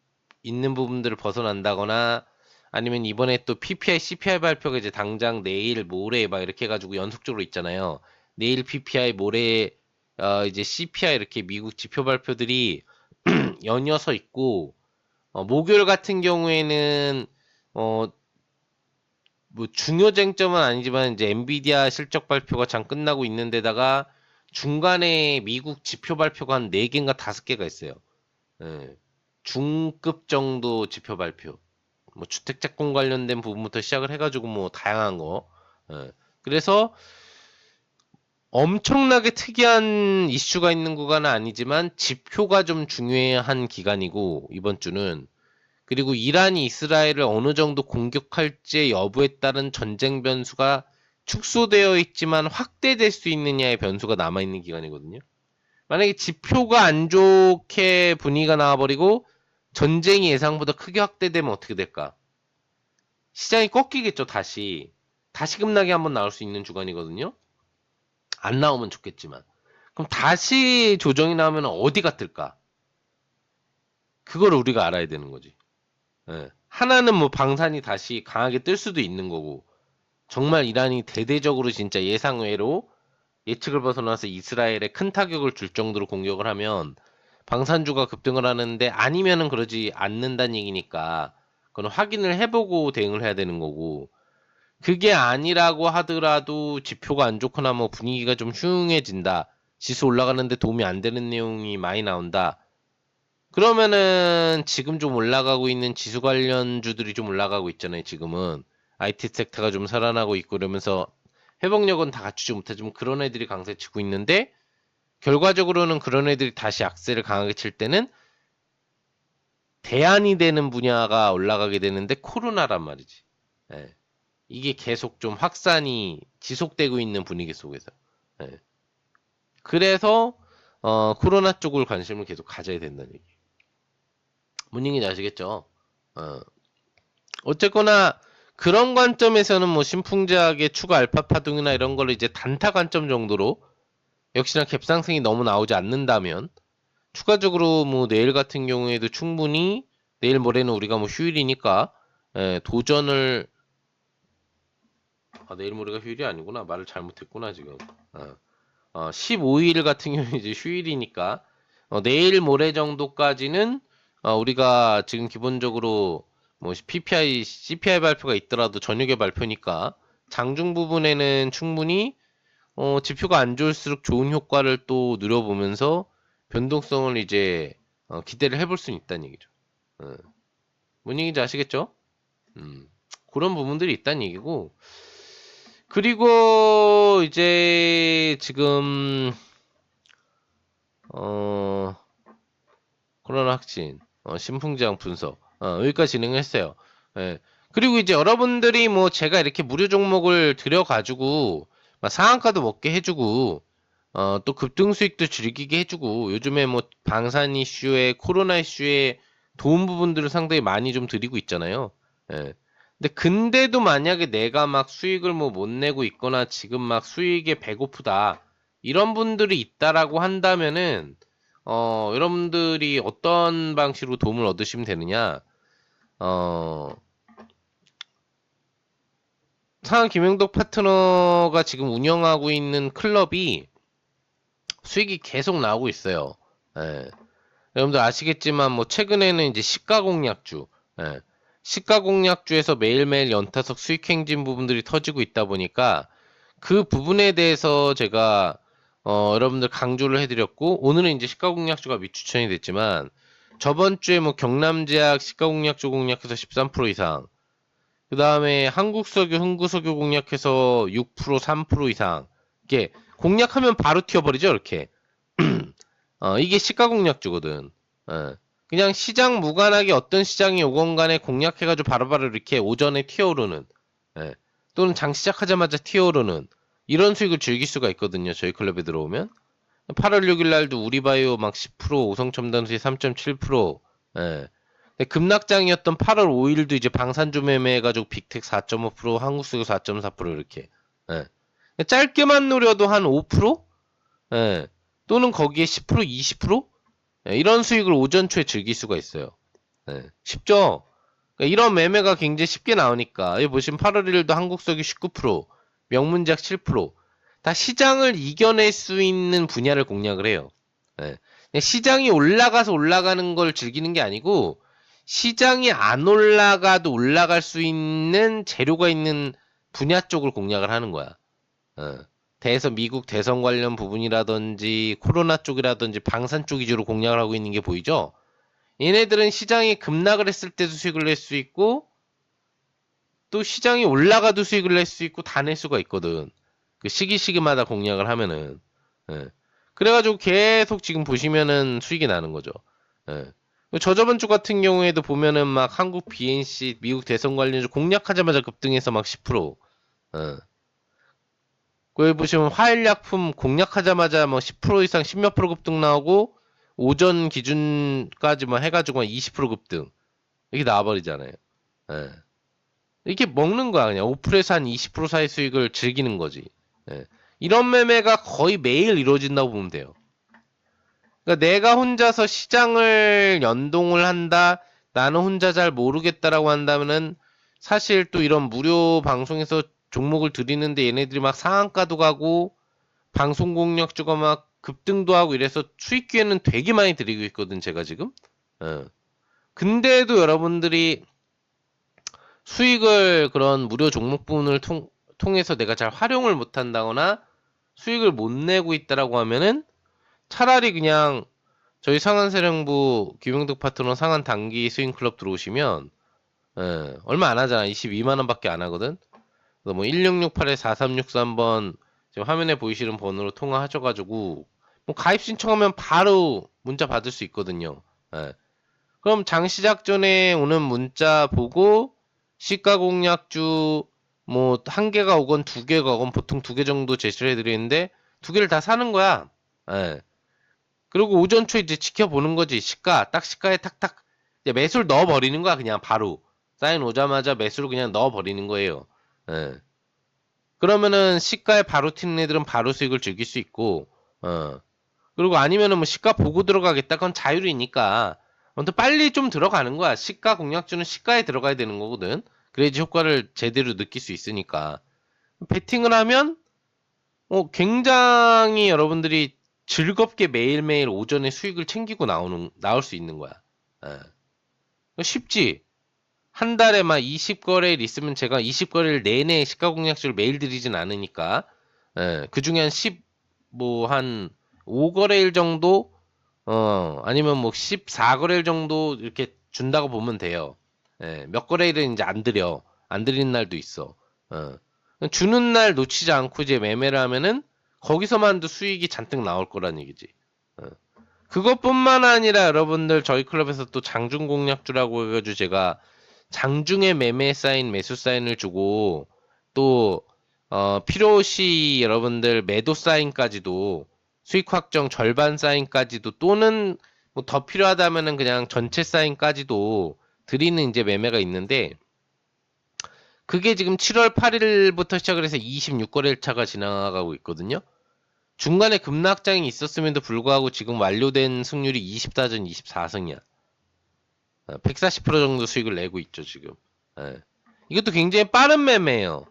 있는 부분들을 벗어난다거나 아니면 이번에 또 PPI, CPI 발표가 이제 당장 내일, 모레 막 이렇게 해가지고 연속적으로 있잖아요. 내일 PPI, 모레 이제 CPI 이렇게 미국 지표 발표들이 연이어서 있고 목요일 같은 경우에는 어, 뭐 중요 쟁점은 아니지만 이제 엔비디아 실적 발표가 장 끝나고 있는데다가 중간에 미국 지표 발표가 한 4개인가 5개가 있어요. 예. 중급 정도 지표 발표. 뭐 주택작공 관련된 부분부터 시작을 해가지고 뭐 다양한 거. 예. 그래서 엄청나게 특이한 이슈가 있는 구간은 아니지만 지표가 좀 중요한 기간이고 이번 주는 그리고 이란이 이스라엘을 어느 정도 공격할지 여부에 따른 전쟁 변수가 축소되어 있지만 확대될 수 있느냐의 변수가 남아있는 기간이거든요. 만약에 지표가 안 좋게 분위기가 나와버리고 전쟁이 예상보다 크게 확대되면 어떻게 될까? 시장이 꺾이겠죠, 다시. 다시 급락이 한번 나올 수 있는 주간이거든요. 안 나오면 좋겠지만. 그럼 다시 조정이 나오면 어디가 뜰까? 그걸 우리가 알아야 되는 거지. 하나는 뭐 방산이 다시 강하게 뜰 수도 있는 거고, 정말 이란이 대대적으로 진짜 예상외로 예측을 벗어나서 이스라엘에 큰 타격을 줄 정도로 공격을 하면 방산주가 급등을 하는데 아니면은 그러지 않는다는 얘기니까 그건 확인을 해보고 대응을 해야 되는 거고 그게 아니라고 하더라도 지표가 안 좋거나 뭐 분위기가 좀 흉해진다. 지수 올라가는데 도움이 안 되는 내용이 많이 나온다. 그러면은 지금 좀 올라가고 있는 지수 관련주들이 좀 올라가고 있잖아요. 지금은 IT 섹터가 좀 살아나고 있고 그러면서 회복력은 다 갖추지 못하지만 그런 애들이 강세 치고 있는데 결과적으로는 그런 애들이 다시 악세를 강하게 칠 때는 대안이 되는 분야가 올라가게 되는데 코로나란 말이지. 예. 이게 계속 좀 확산이 지속되고 있는 분위기 속에서. 예. 그래서 코로나 쪽을 관심을 계속 가져야 된다는 얘기. 뭔 얘기인지 아시겠죠? 어. 어쨌거나 그런 관점에서는 뭐 신풍제약의 추가 알파 파동이나 이런 걸 이제 단타 관점 정도로 역시나 갭상승이 너무 나오지 않는다면 추가적으로 뭐 내일 같은 경우에도 충분히 내일 모레는 우리가 뭐 휴일이니까 도전을 내일 모레가 휴일이 아니구나 말을 잘못했구나 지금 15일 같은 경우에 이제 휴일이니까 내일 모레 정도까지는 우리가 지금 기본적으로 뭐 PPI, CPI 발표가 있더라도 저녁에 발표니까 장중 부분에는 충분히 지표가 안 좋을수록 좋은 효과를 또 누려보면서 변동성을 이제 기대를 해볼 수 있다는 얘기죠. 뭔 얘기인지 아시겠죠? 그런 부분들이 있다는 얘기고 그리고 이제 지금 어 코로나 확진 신풍제약 분석 여기까지 진행했어요. 예. 그리고 이제 여러분들이 뭐 제가 이렇게 무료 종목을 들여가지고 상한가도 먹게 해주고 또 급등 수익도 즐기게 해주고 요즘에 뭐 방산 이슈에 코로나 이슈에 도움 부분들을 상당히 많이 좀 드리고 있잖아요. 예. 근데도 만약에 내가 막 수익을 뭐 못 내고 있거나 지금 막 수익에 배고프다 이런 분들이 있다라고 한다면은 여러분들이 어떤 방식으로 도움을 얻으시면 되느냐 어 상한 김영덕 파트너가 지금 운영하고 있는 클럽이 수익이 계속 나오고 있어요. 예. 여러분들 아시겠지만 뭐 최근에는 이제 시가 공략주, 시가 공략주에서 매일매일 연타석 수익 행진 부분들이 터지고 있다 보니까 그 부분에 대해서 제가 여러분들 강조를 해드렸고, 오늘은 이제 시가공략주가 미추천이 됐지만, 저번 주에 뭐 경남제약 시가공략주 공략해서 13% 이상, 그 다음에 한국석유, 흥구석유 공략해서 6%, 3% 이상, 이게 공략하면 바로 튀어버리죠, 이렇게. 이게 시가공략주거든. 그냥 시장 무관하게 어떤 시장이 오건 간에 공략해가지고 바로바로 이렇게 오전에 튀어오르는, 예, 또는 장 시작하자마자 튀어오르는 이런 수익을 즐길 수가 있거든요. 저희 클럽에 들어오면. 8월 6일 날도 우리바이오 막 10%, 오성첨단수의 3.7%, 예. 근데 급락장이었던 8월 5일도 이제 방산주 매매해가지고 빅텍 4.5%, 한국수교 4.4% 이렇게. 예. 짧게만 노려도 한 5%? 예. 또는 거기에 10%, 20%? 예, 이런 수익을 오전 초에 즐길 수가 있어요. 예, 쉽죠? 그러니까 이런 매매가 굉장히 쉽게 나오니까 여기 보시면 8월 1일도 한국석유 19%, 명문제약 7%, 다 시장을 이겨낼 수 있는 분야를 공략을 해요. 예, 시장이 올라가서 올라가는 걸 즐기는 게 아니고 시장이 안 올라가도 올라갈 수 있는 재료가 있는 분야 쪽을 공략을 하는 거야. 미국 대선 관련 부분이라든지 코로나 쪽이라든지 방산 쪽 위주로 공략을 하고 있는 게 보이죠? 얘네들은 시장이 급락을 했을 때도 수익을 낼 수 있고 또 시장이 올라가도 수익을 낼 수 있고 다 낼 수가 있거든. 그 시기시기마다 공략을 하면은. 예. 그래가지고 계속 지금 보시면은 수익이 나는 거죠. 예. 저저번 주 같은 경우에도 보면은 막 한국 BNC 미국 대선 관련주 공략하자마자 급등해서 막 10%. 예. 거기 보시면 화일약품 공략하자마자 뭐 10% 이상 10몇 프로 급등 나오고 오전 기준까지 뭐 해가지고 20% 급등 이렇게 나와버리잖아요. 예. 이렇게 먹는 거야 그냥 5%에서 한 20% 사이 수익을 즐기는 거지. 예. 이런 매매가 거의 매일 이루어진다고 보면 돼요. 그러니까 내가 혼자서 시장을 연동을 한다. 나는 혼자 잘 모르겠다라고 한다면은 사실 또 이런 무료 방송에서 종목을 드리는데 얘네들이 막 상한가도 가고 방송 공략주가 막 급등도 하고 이래서 수익 기회는 되게 많이 드리고 있거든 제가 지금. 어. 근데도 여러분들이 수익을 그런 무료 종목 부분을 통해서 내가 잘 활용을 못 한다거나 수익을 못 내고 있다라고 하면은 차라리 그냥 저희 상한세력부 김용득 파트너 상한 단기 스윙 클럽 들어오시면 얼마 안 하잖아. 22만 원밖에 안 하거든. 그래서 뭐 1668에 4363번 지금 화면에 보이시는 번호로 통화하셔가지고 뭐 가입 신청하면 바로 문자 받을 수 있거든요. 예. 그럼 장 시작 전에 오는 문자 보고 시가 공략주 뭐 한 개가 오건 두 개가 오건 보통 두 개 정도 제시를 해드리는데 두 개를 다 사는 거야. 예. 그리고 오전 초 이제 지켜보는 거지. 시가 딱 시가에 탁탁 이제 매수를 넣어버리는 거야 그냥 바로 사인 오자마자 매수를 그냥 넣어버리는 거예요. 예. 그러면은 시가에 바로 튀는 애들은 바로 수익을 즐길 수 있고, 그리고 아니면은 뭐 시가 보고 들어가겠다. 그건 자율이니까. 아무튼 빨리 좀 들어가는 거야. 시가 공략주는 시가에 들어가야 되는 거거든. 그래야지 효과를 제대로 느낄 수 있으니까. 베팅을 하면, 굉장히 여러분들이 즐겁게 매일매일 오전에 수익을 챙기고 나올 수 있는 거야. 쉽지? 한 달에 막 20거래일 있으면 제가 20거래일 내내 시가 공략주를 매일 드리진 않으니까 그 중에 한 10, 뭐 한 5거래일 정도 아니면 뭐 14거래일 정도 이렇게 준다고 보면 돼요. 몇 거래일은 이제 안 드려. 안 드리는 날도 있어. 어. 주는 날 놓치지 않고 이제 매매를 하면은 거기서만도 수익이 잔뜩 나올 거란 얘기지. 어. 그것뿐만 아니라 여러분들 저희 클럽에서 또 장중 공략주라고 해가지고 제가 장중에 매매 사인, 매수 사인을 주고 또 필요시 여러분들 매도 사인까지도 수익 확정 절반 사인까지도 또는 뭐 더 필요하다면은 그냥 전체 사인까지도 드리는 이제 매매가 있는데 그게 지금 7월 8일부터 시작을 해서 26거래일 차가 지나가고 있거든요. 중간에 급락장이 있었음에도 불구하고 지금 완료된 승률이 24전 24승이야. 140% 정도 수익을 내고 있죠, 지금. 예. 이것도 굉장히 빠른 매매예요.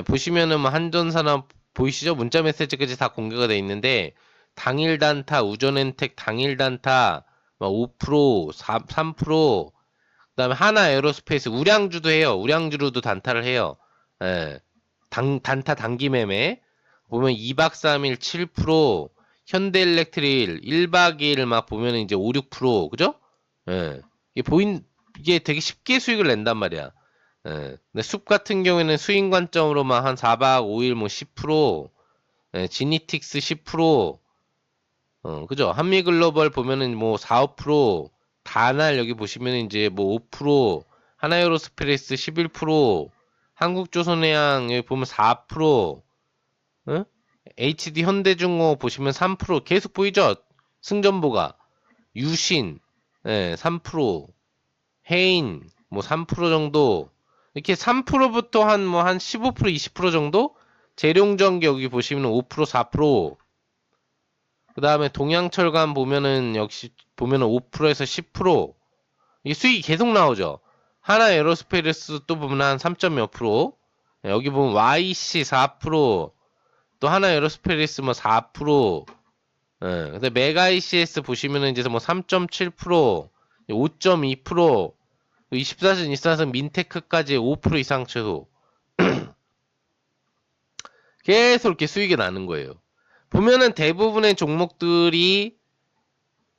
보시면은 뭐 한전산업 보이시죠? 문자 메시지까지 다 공개가 돼 있는데 당일 단타, 우전 렌텍 당일 단타 5%, 3%, 그다음에 하나 에어로스페이스 우량주도 해요. 우량주로도 단타를 해요. 예. 단타 단기 매매 보면 2박 3일 7%, 현대일렉트릭 1박 2일 막 보면은 이제 5, 6%, 그죠? 예. 이게 되게 쉽게 수익을 낸단 말이야. 예. 근데 숲 같은 경우에는 수익 관점으로만 한 4박 5일 뭐 10%, 예, 지니틱스 10%, 그죠? 한미글로벌 보면은 뭐 4, 5%, 다날 여기 보시면은 이제 뭐 5%, 하나에어로스페이스 11%, 한국조선해양 여기 보면 4%, 응? HD 현대중공업 보시면 3% 계속 보이죠? 승전보가 유신, 예, 3%, 해인 뭐 3% 정도 이렇게 3%부터 한 뭐 한 15%, 20% 정도? 재룡전기 여기 보시면 5%, 4%. 그 다음에 동양철강 보면은 역시 보면은 5%에서 10%. 이 수익이 계속 나오죠. 하나 에어로스페이스 또 보면 한 3. 몇 프로. 여기 보면 YC 4%. 또 하나 에어로스페이스 뭐 4%. 예. 근데 메가 ECS 보시면은 이제 뭐 3.7%, 5.2%, 24전 24선 민테크까지 5% 이상 최소. 계속 이렇게 수익이 나는 거예요. 보면은 대부분의 종목들이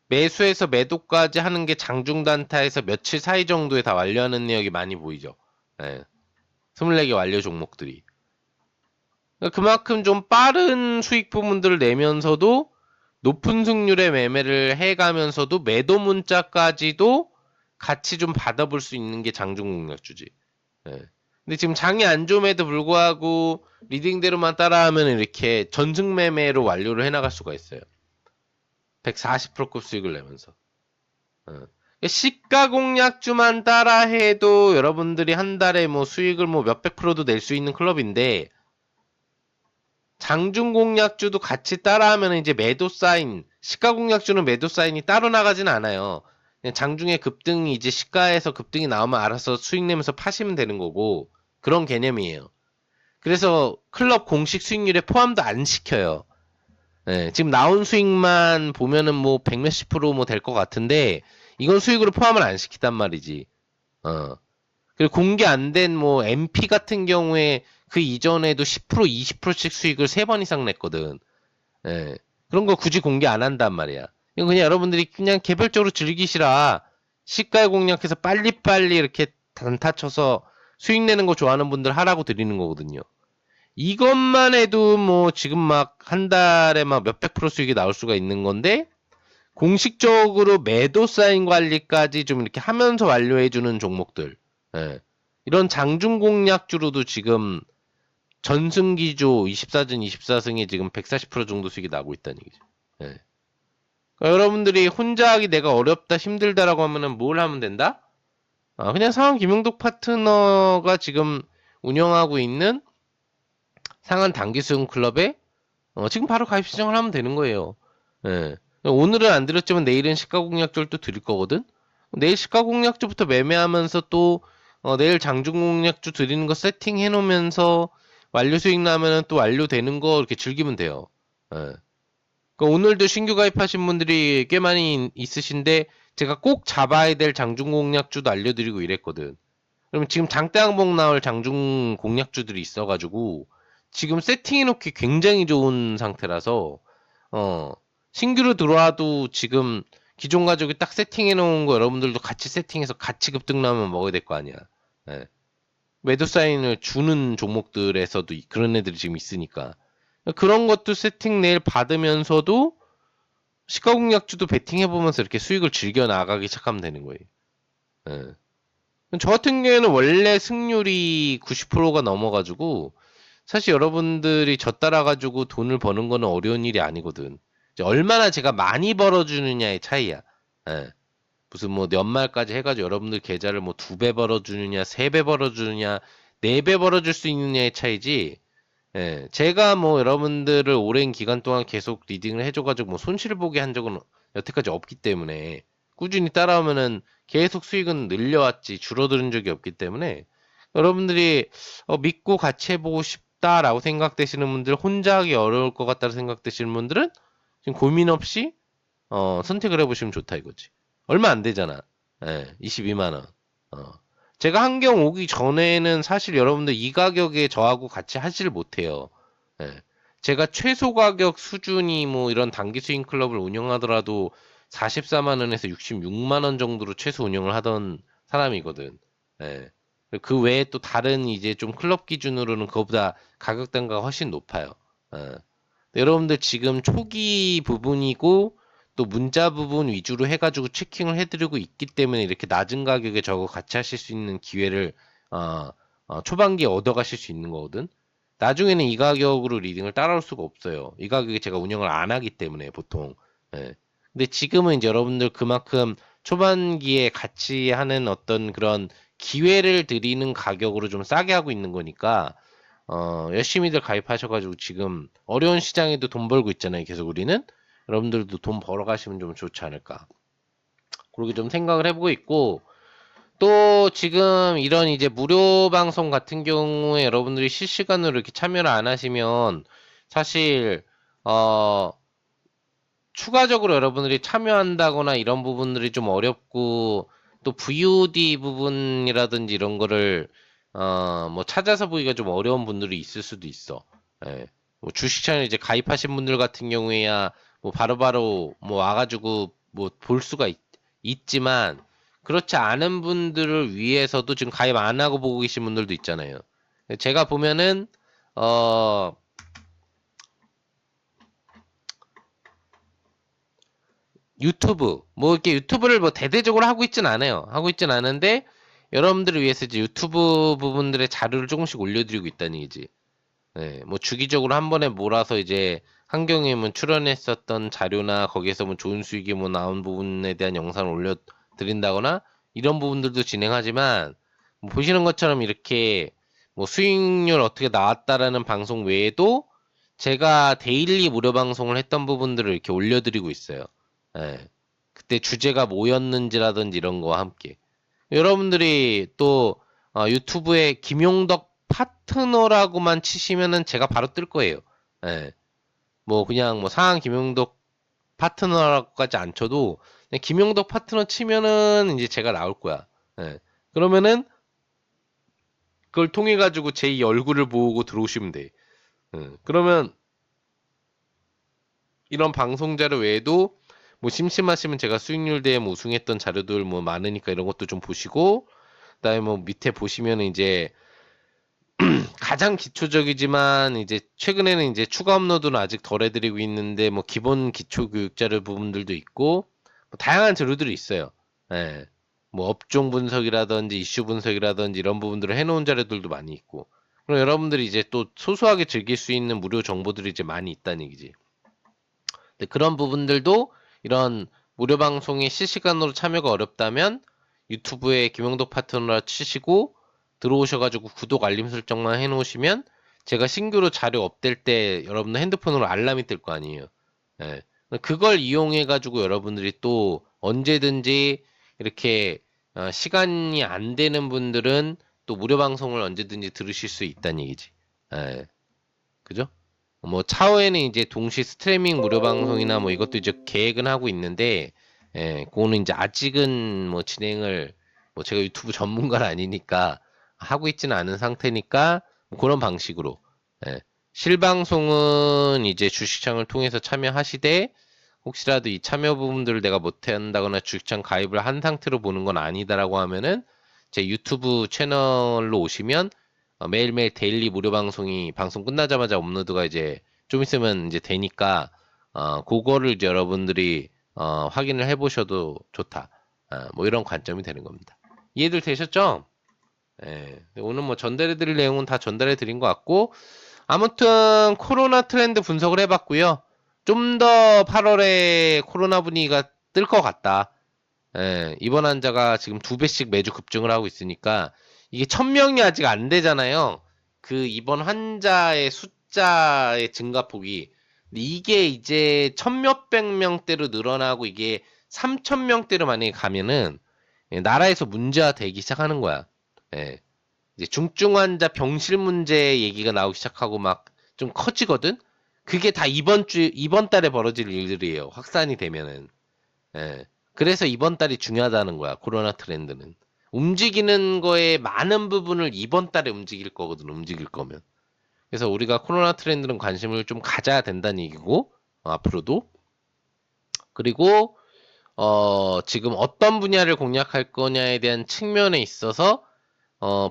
매수에서 매도까지 하는 게 장중단타에서 며칠 사이 정도에 다 완료하는 내역이 많이 보이죠. 예. 24개 완료 종목들이. 그만큼 좀 빠른 수익 부분들을 내면서도 높은 승률의 매매를 해가면서도 매도 문자까지도 같이 좀 받아볼 수 있는 게 장중공략주지. 예. 근데 지금 장이 안 좋음에도 불구하고 리딩대로만 따라하면 이렇게 전승 매매로 완료를 해나갈 수가 있어요. 140%급 수익을 내면서. 시가 공략주만 따라해도 여러분들이 한 달에 뭐 수익을 뭐 몇백 프로도 낼 수 있는 클럽인데 장중 공략주도 같이 따라하면 이제 매도 사인, 시가 공략주는 매도 사인이 따로 나가진 않아요. 그냥 장중에 급등이 이제 시가에서 급등이 나오면 알아서 수익 내면서 파시면 되는 거고 그런 개념이에요. 그래서 클럽 공식 수익률에 포함도 안 시켜요. 예, 지금 나온 수익만 보면은 뭐 100몇십 프로 뭐 될 것 같은데 이건 수익으로 포함을 안 시키단 말이지. 어. 그리고 공개 안 된 뭐 MP 같은 경우에 그 이전에도 10% 20%씩 수익을 3번 이상 냈거든. 예. 그런 거 굳이 공개 안 한단 말이야. 이건 그냥 여러분들이 그냥 개별적으로 즐기시라. 시가에 공략해서 빨리빨리 이렇게 단타 쳐서 수익 내는 거 좋아하는 분들 하라고 드리는 거거든요. 이것만 해도 뭐 지금 막 한 달에 막 몇백 프로 수익이 나올 수가 있는 건데 공식적으로 매도 사인 관리까지 좀 이렇게 하면서 완료해주는 종목들. 예. 이런 장중 공략주로도 지금 전승기조 24전 24승에 지금 140% 정도 수익이 나고 있다는 얘기죠. 예. 그러니까 여러분들이 혼자 하기 내가 어렵다 힘들다라고 하면은 뭘 하면 된다? 그냥 상한 김용덕 파트너가 지금 운영하고 있는 상한 단기 수용 클럽에 지금 바로 가입 신청을 하면 되는 거예요. 예. 오늘은 안 드렸지만 내일은 시가 공략주를 또 드릴 거거든. 내일 시가 공략주부터 매매하면서 또 내일 장중 공략주 드리는 거 세팅해 놓으면서 완료 수익 나면은 또 완료되는 거 이렇게 즐기면 돼요. 예. 그러니까 오늘도 신규 가입하신 분들이 꽤 많이 있으신데 제가 꼭 잡아야 될 장중 공략주도 알려드리고 이랬거든. 그럼 지금 장대 항목 나올 장중 공략주들이 있어가지고 지금 세팅해놓기 굉장히 좋은 상태라서 신규로 들어와도 지금 기존 가족이 딱 세팅해놓은 거 여러분들도 같이 세팅해서 같이 급등 나면 먹어야 될 거 아니야. 예. 매도 사인을 주는 종목들에서도 그런 애들이 지금 있으니까 그런 것도 세팅 내일 받으면서도 시가 공략주도 베팅해보면서 이렇게 수익을 즐겨 나가기 시작하면 되는 거예요. 예. 저 같은 경우에는 원래 승률이 90%가 넘어가지고 사실 여러분들이 저 따라가지고 돈을 버는 거는 어려운 일이 아니거든. 이제 얼마나 제가 많이 벌어주느냐의 차이야. 예. 무슨 뭐 연말까지 해가지고 여러분들 계좌를 뭐 2배 벌어주느냐, 3배 벌어주느냐, 4배 벌어줄 수 있느냐의 차이지. 예. 제가 뭐 여러분들을 오랜 기간 동안 계속 리딩을 해줘가지고 뭐 손실 보게 한 적은 여태까지 없기 때문에 꾸준히 따라오면은 계속 수익은 늘려왔지 줄어드는 적이 없기 때문에 여러분들이 믿고 같이 해보고 싶다라고 생각되시는 분들 혼자 하기 어려울 것 같다고 생각되시는 분들은 지금 고민 없이 선택을 해보시면 좋다 이거지. 얼마 안 되잖아. 예, 22만 원. 제가 한경 오기 전에는 사실 여러분들 이 가격에 저하고 같이 하지를 못해요. 예. 제가 최소 가격 수준이 뭐 이런 단기 스윙 클럽을 운영하더라도 44만 원에서 66만 원 정도로 최소 운영을 하던 사람이거든. 예. 그 외에 또 다른 이제 좀 클럽 기준으로는 그거보다 가격 단가가 훨씬 높아요. 예. 여러분들 지금 초기 부분이고 또 문자 부분 위주로 해가지고 체킹을 해드리고 있기 때문에 이렇게 낮은 가격에 저거 같이 하실 수 있는 기회를 어, 초반기에 얻어가실 수 있는 거거든. 나중에는 이 가격으로 리딩을 따라올 수가 없어요. 이 가격에 제가 운영을 안 하기 때문에 보통. 예. 근데 지금은 이제 여러분들 그만큼 초반기에 같이 하는 어떤 그런 기회를 드리는 가격으로 좀 싸게 하고 있는 거니까 열심히들 가입하셔가지고 지금 어려운 시장에도 돈 벌고 있잖아요. 계속 우리는. 여러분들도 돈 벌어 가시면 좀 좋지 않을까. 그렇게 좀 생각을 해보고 있고, 또 지금 이런 이제 무료 방송 같은 경우에 여러분들이 실시간으로 이렇게 참여를 안 하시면 사실, 어, 추가적으로 여러분들이 참여한다거나 이런 부분들이 좀 어렵고, 또 VOD 부분이라든지 이런 거를 뭐 찾아서 보기가 좀 어려운 분들이 있을 수도 있어. 예. 뭐 주식창에 이제 가입하신 분들 같은 경우에야 뭐 바로바로 뭐 와가지고 뭐 볼 수가 있지만 그렇지 않은 분들을 위해서도 지금 가입 안 하고 보고 계신 분들도 있잖아요. 제가 보면은 어 유튜브 뭐 이렇게 유튜브를 뭐 대대적으로 하고 있진 않아요. 하고 있진 않은데 여러분들을 위해서 이제 유튜브 부분들의 자료를 조금씩 올려드리고 있다는 얘기지. 네, 뭐 주기적으로 한 번에 몰아서 이제 한경에 뭐 출연했었던 자료나 거기에서 뭐 좋은 수익이 뭐 나온 부분에 대한 영상을 올려드린다거나 이런 부분들도 진행하지만 뭐 보시는 것처럼 이렇게 뭐 수익률 어떻게 나왔다라는 방송 외에도 제가 데일리 무료 방송을 했던 부분들을 이렇게 올려드리고 있어요. 예. 그때 주제가 뭐였는지라든지 이런 거와 함께. 여러분들이 또 유튜브에 김용덕 파트너라고만 치시면은 제가 바로 뜰 거예요. 예. 뭐 그냥 뭐 상한 김용덕 파트너라고까지 안 쳐도 그냥 김용덕 파트너 치면은 이제 제가 나올 거야. 예. 그러면은 그걸 통해 가지고 제 이 얼굴을 보고 들어오시면 돼. 그러면 이런 방송 자료 외에도 뭐 심심하시면 제가 수익률 대회 뭐 우승했던 자료들 뭐 많으니까 이런 것도 좀 보시고 그다음에 뭐 밑에 보시면은 이제 가장 기초적이지만 이제 최근에는 이제 추가 업로드는 아직 덜 해드리고 있는데 뭐 기본 기초 교육 자료 부분들도 있고 뭐 다양한 자료들이 있어요. 예. 뭐 업종 분석이라든지 이슈 분석이라든지 이런 부분들을 해놓은 자료들도 많이 있고. 그럼 여러분들이 이제 또 소소하게 즐길 수 있는 무료 정보들이 이제 많이 있다는 얘기지. 근데 그런 부분들도 이런 무료 방송에 실시간으로 참여가 어렵다면 유튜브에 김영덕 파트너라 치시고 들어오셔가지고 구독 알림 설정만 해놓으시면 제가 신규로 자료 업될 때 여러분들 핸드폰으로 알람이 뜰 거 아니에요. 예. 그걸 이용해가지고 여러분들이 또 언제든지 이렇게 시간이 안 되는 분들은 또 무료 방송을 언제든지 들으실 수 있다는 얘기지. 예. 그죠? 뭐 차후에는 이제 동시 스트리밍 무료 방송이나 뭐 이것도 이제 계획은 하고 있는데, 그거는 이제 아직은 뭐 진행을 뭐 제가 유튜브 전문가는 아니니까 하고 있지는 않은 상태니까 뭐 그런 방식으로 예. 실방송은 이제 주식창을 통해서 참여하시되 혹시라도 이 참여 부분들을 내가 못한다거나 주식창 가입을 한 상태로 보는 건 아니다라고 하면은 제 유튜브 채널로 오시면 매일매일 데일리 무료 방송이 방송 끝나자마자 업로드가 이제 좀 있으면 이제 되니까 그거를 이제 여러분들이 확인을 해보셔도 좋다. 뭐 이런 관점이 되는 겁니다. 이해들 되셨죠? 예. 오늘 뭐 전달해드릴 내용은 다 전달해드린 것 같고 아무튼 코로나 트렌드 분석을 해봤고요. 좀 더 8월에 코로나 분위기가 뜰 것 같다. 예, 입원 환자가 지금 2배씩 매주 급증을 하고 있으니까 이게 1000명이 아직 안 되잖아요. 그 입원 환자의 숫자의 증가폭이. 근데 이게 이제 1000몇백 명대로 늘어나고 이게 3000명대로 만약에 가면은 나라에서 문제가 되기 시작하는 거야. 예. 이제 중증 환자 병실 문제 얘기가 나오기 시작하고 막 좀 커지거든? 그게 다 이번 달에 벌어질 일들이에요. 확산이 되면은. 예. 그래서 이번 달이 중요하다는 거야. 코로나 트렌드는. 움직이는 거에 많은 부분을 이번 달에 움직일 거거든, 움직일 거면. 그래서 우리가 코로나 트렌드는 관심을 좀 가져야 된다는 얘기고, 앞으로도. 그리고, 지금 어떤 분야를 공략할 거냐에 대한 측면에 있어서,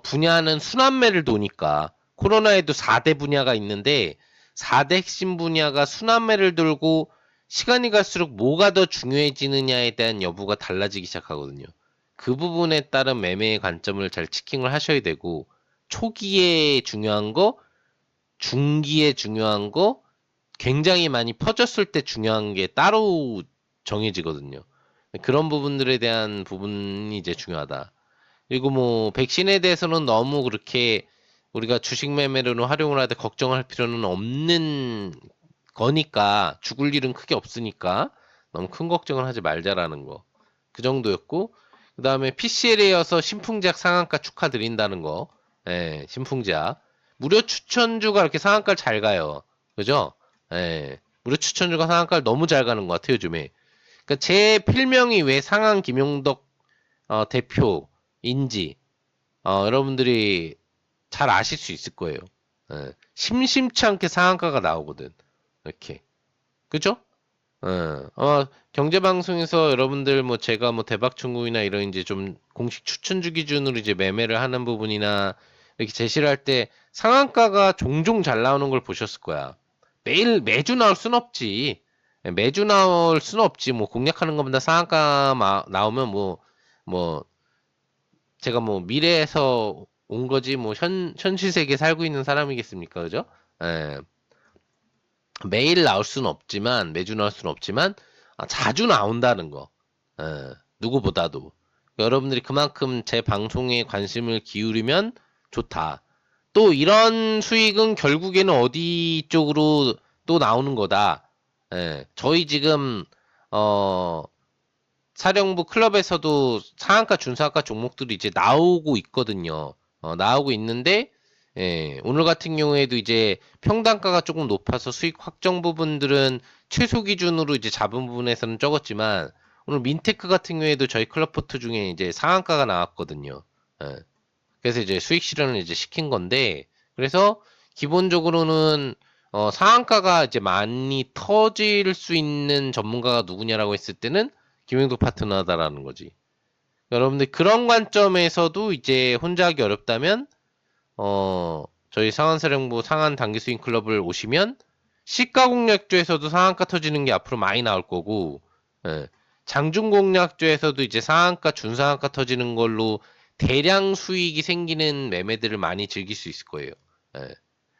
분야는 순환매를 도니까, 코로나에도 4대 분야가 있는데, 4대 핵심 분야가 순환매를 돌고, 시간이 갈수록 뭐가 더 중요해지느냐에 대한 여부가 달라지기 시작하거든요. 그 부분에 따른 매매의 관점을 잘 치킹을 하셔야 되고, 초기에 중요한 거, 중기에 중요한 거, 굉장히 많이 퍼졌을 때 중요한 게 따로 정해지거든요. 그런 부분들에 대한 부분이 이제 중요하다. 그리고 뭐 백신에 대해서는 너무 그렇게 우리가 주식 매매로 활용을 하되 걱정할 필요는 없는 거니까 죽을 일은 크게 없으니까 너무 큰 걱정을 하지 말자라는 거. 그 정도였고 그 다음에 PCL에이어서 신풍제약 상한가 축하드린다는 거. 예, 신풍제약. 무료 추천주가 이렇게 상한가를 잘 가요. 그죠? 예, 무료 추천주가 상한가를 너무 잘 가는 것 같아요, 요즘에. 그러니까 제 필명이 왜 상한 김용덕 대표인지 여러분들이 잘 아실 수 있을 거예요. 예, 심심치 않게 상한가가 나오거든. 이렇게. 그죠? 경제방송에서 여러분들 뭐 제가 뭐 대박충국이나 이런 이제 좀 공식 추천주 기준으로 이제 매매를 하는 부분이나 이렇게 제시를 할 때 상한가가 종종 잘 나오는 걸 보셨을 거야. 매주 나올 순 없지. 매주 나올 순 없지. 뭐 공략하는 것보다 상한가 나오면 뭐, 제가 뭐 미래에서 온 거지 뭐 현실 세계에 살고 있는 사람이겠습니까? 그죠? 예. 매일 나올 수는 없지만 매주 나올 수는 없지만 자주 나온다는 거 누구보다도 여러분들이 그만큼 제 방송에 관심을 기울이면 좋다. 또 이런 수익은 결국에는 어디 쪽으로 또 나오는 거다. 저희 지금 어 사령부 클럽에서도 상한가, 준상한가 종목들이 이제 나오고 있거든요. 나오고 있는데, 오늘 같은 경우에도 이제 평단가가 조금 높아서 수익 확정 부분들은 최소 기준으로 이제 잡은 부분에서는 적었지만, 오늘 민테크 같은 경우에도 저희 클럽 포트 중에 이제 상한가가 나왔거든요. 예, 그래서 이제 수익 실현을 이제 시킨 건데, 그래서 기본적으로는 상한가가 이제 많이 터질 수 있는 전문가가 누구냐라고 했을 때는 김영도 파트너다라는 거지. 여러분들 그런 관점에서도 이제 혼자 하기 어렵다면 저희 상한사령부 상한 단기 스윙 클럽을 오시면 시가 공략주에서도 상한가 터지는 게 앞으로 많이 나올 거고 예, 장중 공략주에서도 이제 상한가 준상한가 터지는 걸로 대량 수익이 생기는 매매들을 많이 즐길 수 있을 거예요. 예.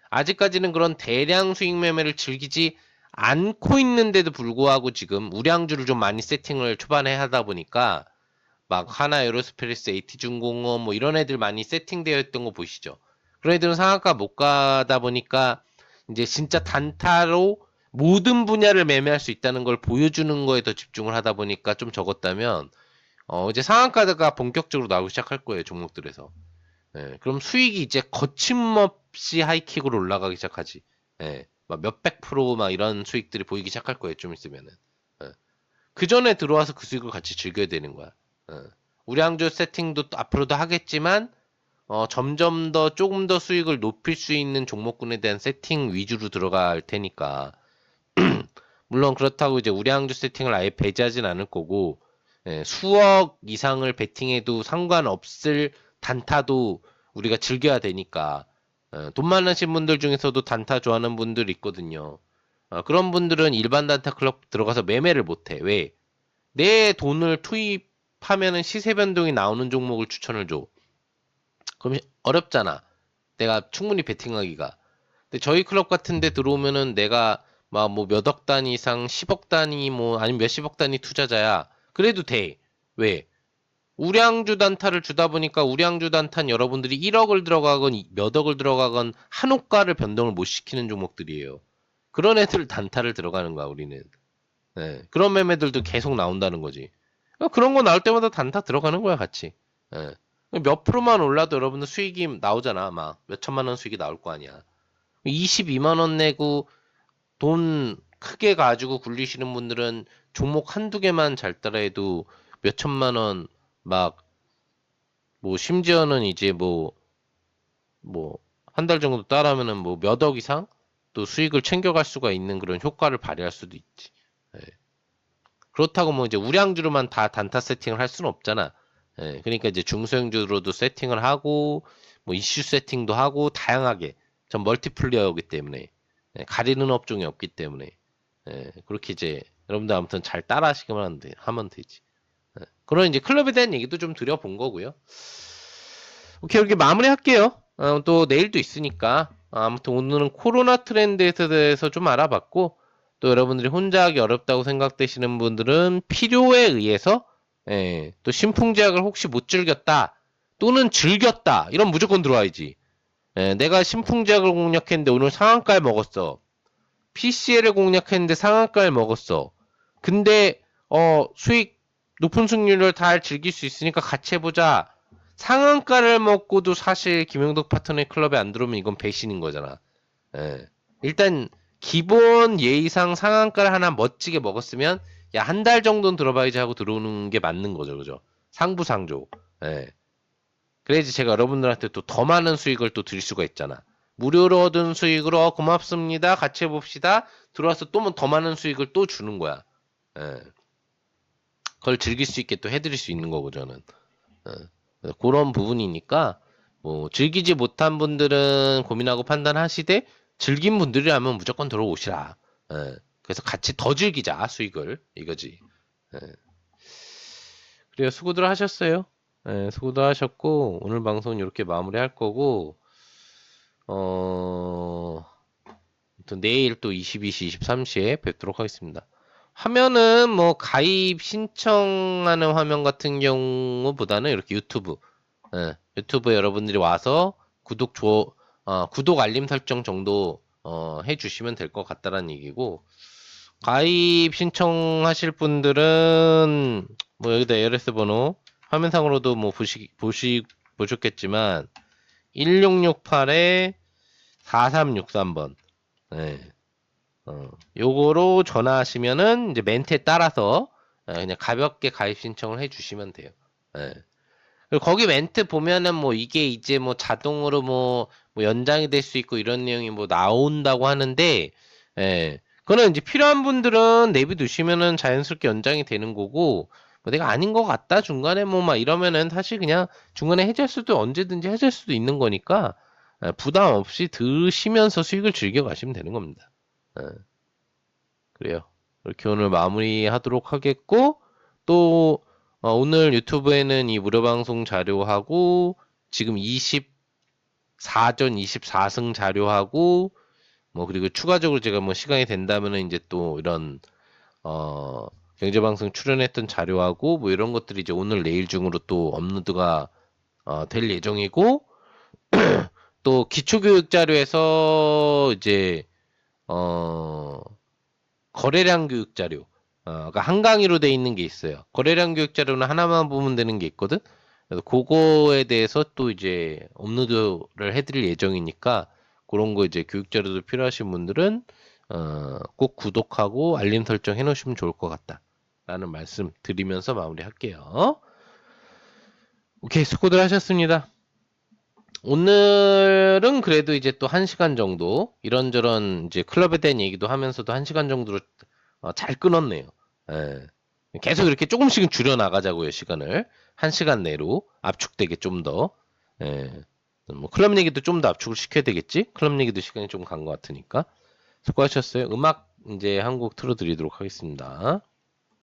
아직까지는 그런 대량 수익 매매를 즐기지 않고 있는데도 불구하고 지금 우량주를 좀 많이 세팅을 초반에 하다 보니까 막 하나 에어로스페이스, AT중공업 뭐 이런 애들 많이 세팅되어 있던 거 보시죠. 그런 애들은 상한가 못 가다 보니까 이제 진짜 단타로 모든 분야를 매매할 수 있다는 걸 보여주는 거에 더 집중을 하다 보니까 좀 적었다면 이제 상한가가 본격적으로 나오기 시작할 거예요, 종목들에서. 그럼 수익이 이제 거침없이 하이킥으로 올라가기 시작하지. 막 몇백 프로 막 이런 수익들이 보이기 시작할 거예요, 좀 있으면은. 예. 그 전에 들어와서 그 수익을 같이 즐겨야 되는 거야. 예. 우량주 세팅도 또 앞으로도 하겠지만, 점점 더 조금 더 수익을 높일 수 있는 종목군에 대한 세팅 위주로 들어갈 테니까. 물론 그렇다고 이제 우량주 세팅을 아예 배제하진 않을 거고, 수억 이상을 베팅해도 상관없을 단타도 우리가 즐겨야 되니까, 돈 많으신 분들 중에서도 단타 좋아하는 분들 있거든요. 그런 분들은 일반 단타 클럽 들어가서 매매를 못해. 왜? 내 돈을 투입하면은 시세 변동이 나오는 종목을 추천을 줘. 그럼 어렵잖아. 내가 충분히 베팅하기가. 근데 저희 클럽 같은 데 들어오면은 내가 막 뭐 몇 억 단위 이상 10억 단위 뭐 아니면 몇십억 단위 투자자야. 그래도 돼. 왜? 우량주 단타를 주다 보니까 우량주 단타는 여러분들이 1억을 들어가건 몇 억을 들어가건 한 호가를 변동을 못 시키는 종목들이에요. 그런 애들 단타를 들어가는 거야, 우리는. 그런 매매들도 계속 나온다는 거지. 그런 거 나올 때마다 단타 들어가는 거야, 같이. 예. 몇 프로만 올라도 여러분들 수익이 나오잖아. 막 몇천만 원 수익이 나올 거 아니야. 22만 원 내고 돈 크게 가지고 굴리시는 분들은 종목 한두 개만 잘 따라해도 몇천만 원 막 뭐 심지어는 이제 한 달 정도 따라하면은 뭐 몇 억 이상 또 수익을 챙겨갈 수가 있는 그런 효과를 발휘할 수도 있지. 예. 그렇다고 뭐 이제 우량주로만 다 단타 세팅을 할 수는 없잖아. 예. 그러니까 이제 중소형주로도 세팅을 하고 뭐 이슈 세팅도 하고 다양하게 전 멀티플레이어이기 때문에 예. 가리는 업종이 없기 때문에 예. 그렇게 이제 여러분들 아무튼 잘 따라 하면 되지. 예. 그런 이제 클럽에 대한 얘기도 좀 드려본 거고요. 오케이, 이렇게 마무리할게요. 또 내일도 있으니까. 아무튼 오늘은 코로나 트렌드에 대해서 좀 알아봤고, 또 여러분들이 혼자 하기 어렵다고 생각되시는 분들은 필요에 의해서, 예, 또 신풍제약을 혹시 못 즐겼다, 또는 즐겼다, 이런 무조건 들어와야지. 예, 내가 신풍제약을 공략했는데 오늘 상한가에 먹었어. PCL을 공략했는데 상한가에 먹었어. 근데, 수익, 높은 수익률을 잘 즐길 수 있으니까 같이 해보자. 상한가를 먹고도 사실 김영덕 파트너의 클럽에 안 들어오면 이건 배신인 거잖아. 예. 일단 기본 예의상 상한가를 하나 멋지게 먹었으면 야, 한 달 정도는 들어봐야지 하고 들어오는 게 맞는 거죠. 그죠? 상부상조. 예. 그래야지 제가 여러분들한테 또 더 많은 수익을 또 드릴 수가 있잖아. 무료로 얻은 수익으로 고맙습니다. 같이 해봅시다. 들어와서 또 더 많은 수익을 또 주는 거야. 예. 그걸 즐길 수 있게 또 해드릴 수 있는 거고 저는. 그런 부분이니까 뭐 즐기지 못한 분들은 고민하고 판단하시되 즐긴 분들이라면 무조건 들어오시라. 예. 그래서 같이 더 즐기자 수익을 이거지. 예. 그래요. 수고들 하셨어요. 예, 수고도 하셨고 오늘 방송은 이렇게 마무리할 거고 또 내일 또 22시, 23시에 뵙도록 하겠습니다. 화면은 뭐 가입 신청하는 화면 같은 경우보다는 이렇게 유튜브 유튜브에 여러분들이 와서 구독 알림 설정 정도 해주시면 될 것 같다라는 얘기고 가입 신청하실 분들은 뭐 여기다 ARS 번호 화면상으로도 뭐 보셨겠지만 1668에 4363번 요거로 전화하시면은 이제 멘트에 따라서 그냥 가볍게 가입 신청을 해주시면 돼요. 예. 그리고 거기 멘트 보면은 뭐 이게 이제 뭐 자동으로 뭐 연장이 될 수 있고 이런 내용이 뭐 나온다고 하는데, 예. 그거는 이제 필요한 분들은 내비두시면은 자연스럽게 연장이 되는 거고, 뭐 내가 아닌 것 같다 중간에 뭐 막 이러면은 사실 그냥 중간에 해제할 수도 언제든지 해제할 수도 있는 거니까, 부담 없이 드시면서 수익을 즐겨 가시면 되는 겁니다. 예. 그래요. 이렇게 오늘 마무리하도록 하겠고, 또 오늘 유튜브에는 이 무료 방송 자료하고 지금 24전 24승 자료하고 뭐 그리고 추가적으로 제가 뭐 시간이 된다면은 이제 또 이런 어 경제방송 출연했던 자료하고 뭐 이런 것들이 이제 오늘 내일 중으로 또 업로드가 될 예정이고 또 기초교육 자료에서 이제 어 거래량 교육 자료 그러니까 한강의로 돼 있는 게 있어요. 거래량 교육 자료는 하나만 보면 되는 게 있거든. 그래서 그거에 대해서 또 이제 업로드를 해드릴 예정이니까 그런 거 이제 교육 자료도 필요하신 분들은 꼭 구독하고 알림 설정 해놓으시면 좋을 것 같다. 라는 말씀 드리면서 마무리할게요. 오케이, 수고들 하셨습니다. 오늘은 그래도 이제 또 1시간 정도 이런저런 이제 클럽에 대한 얘기도 하면서도 1시간 정도로 잘 끊었네요. 예. 계속 이렇게 조금씩은 줄여 나가자고요, 시간을. 1시간 내로 압축되게 좀 더. 예. 뭐 클럽 얘기도 좀 더 압축을 시켜야 되겠지? 클럽 얘기도 시간이 좀 간 것 같으니까. 수고하셨어요. 음악 이제 한 곡 틀어드리도록 하겠습니다.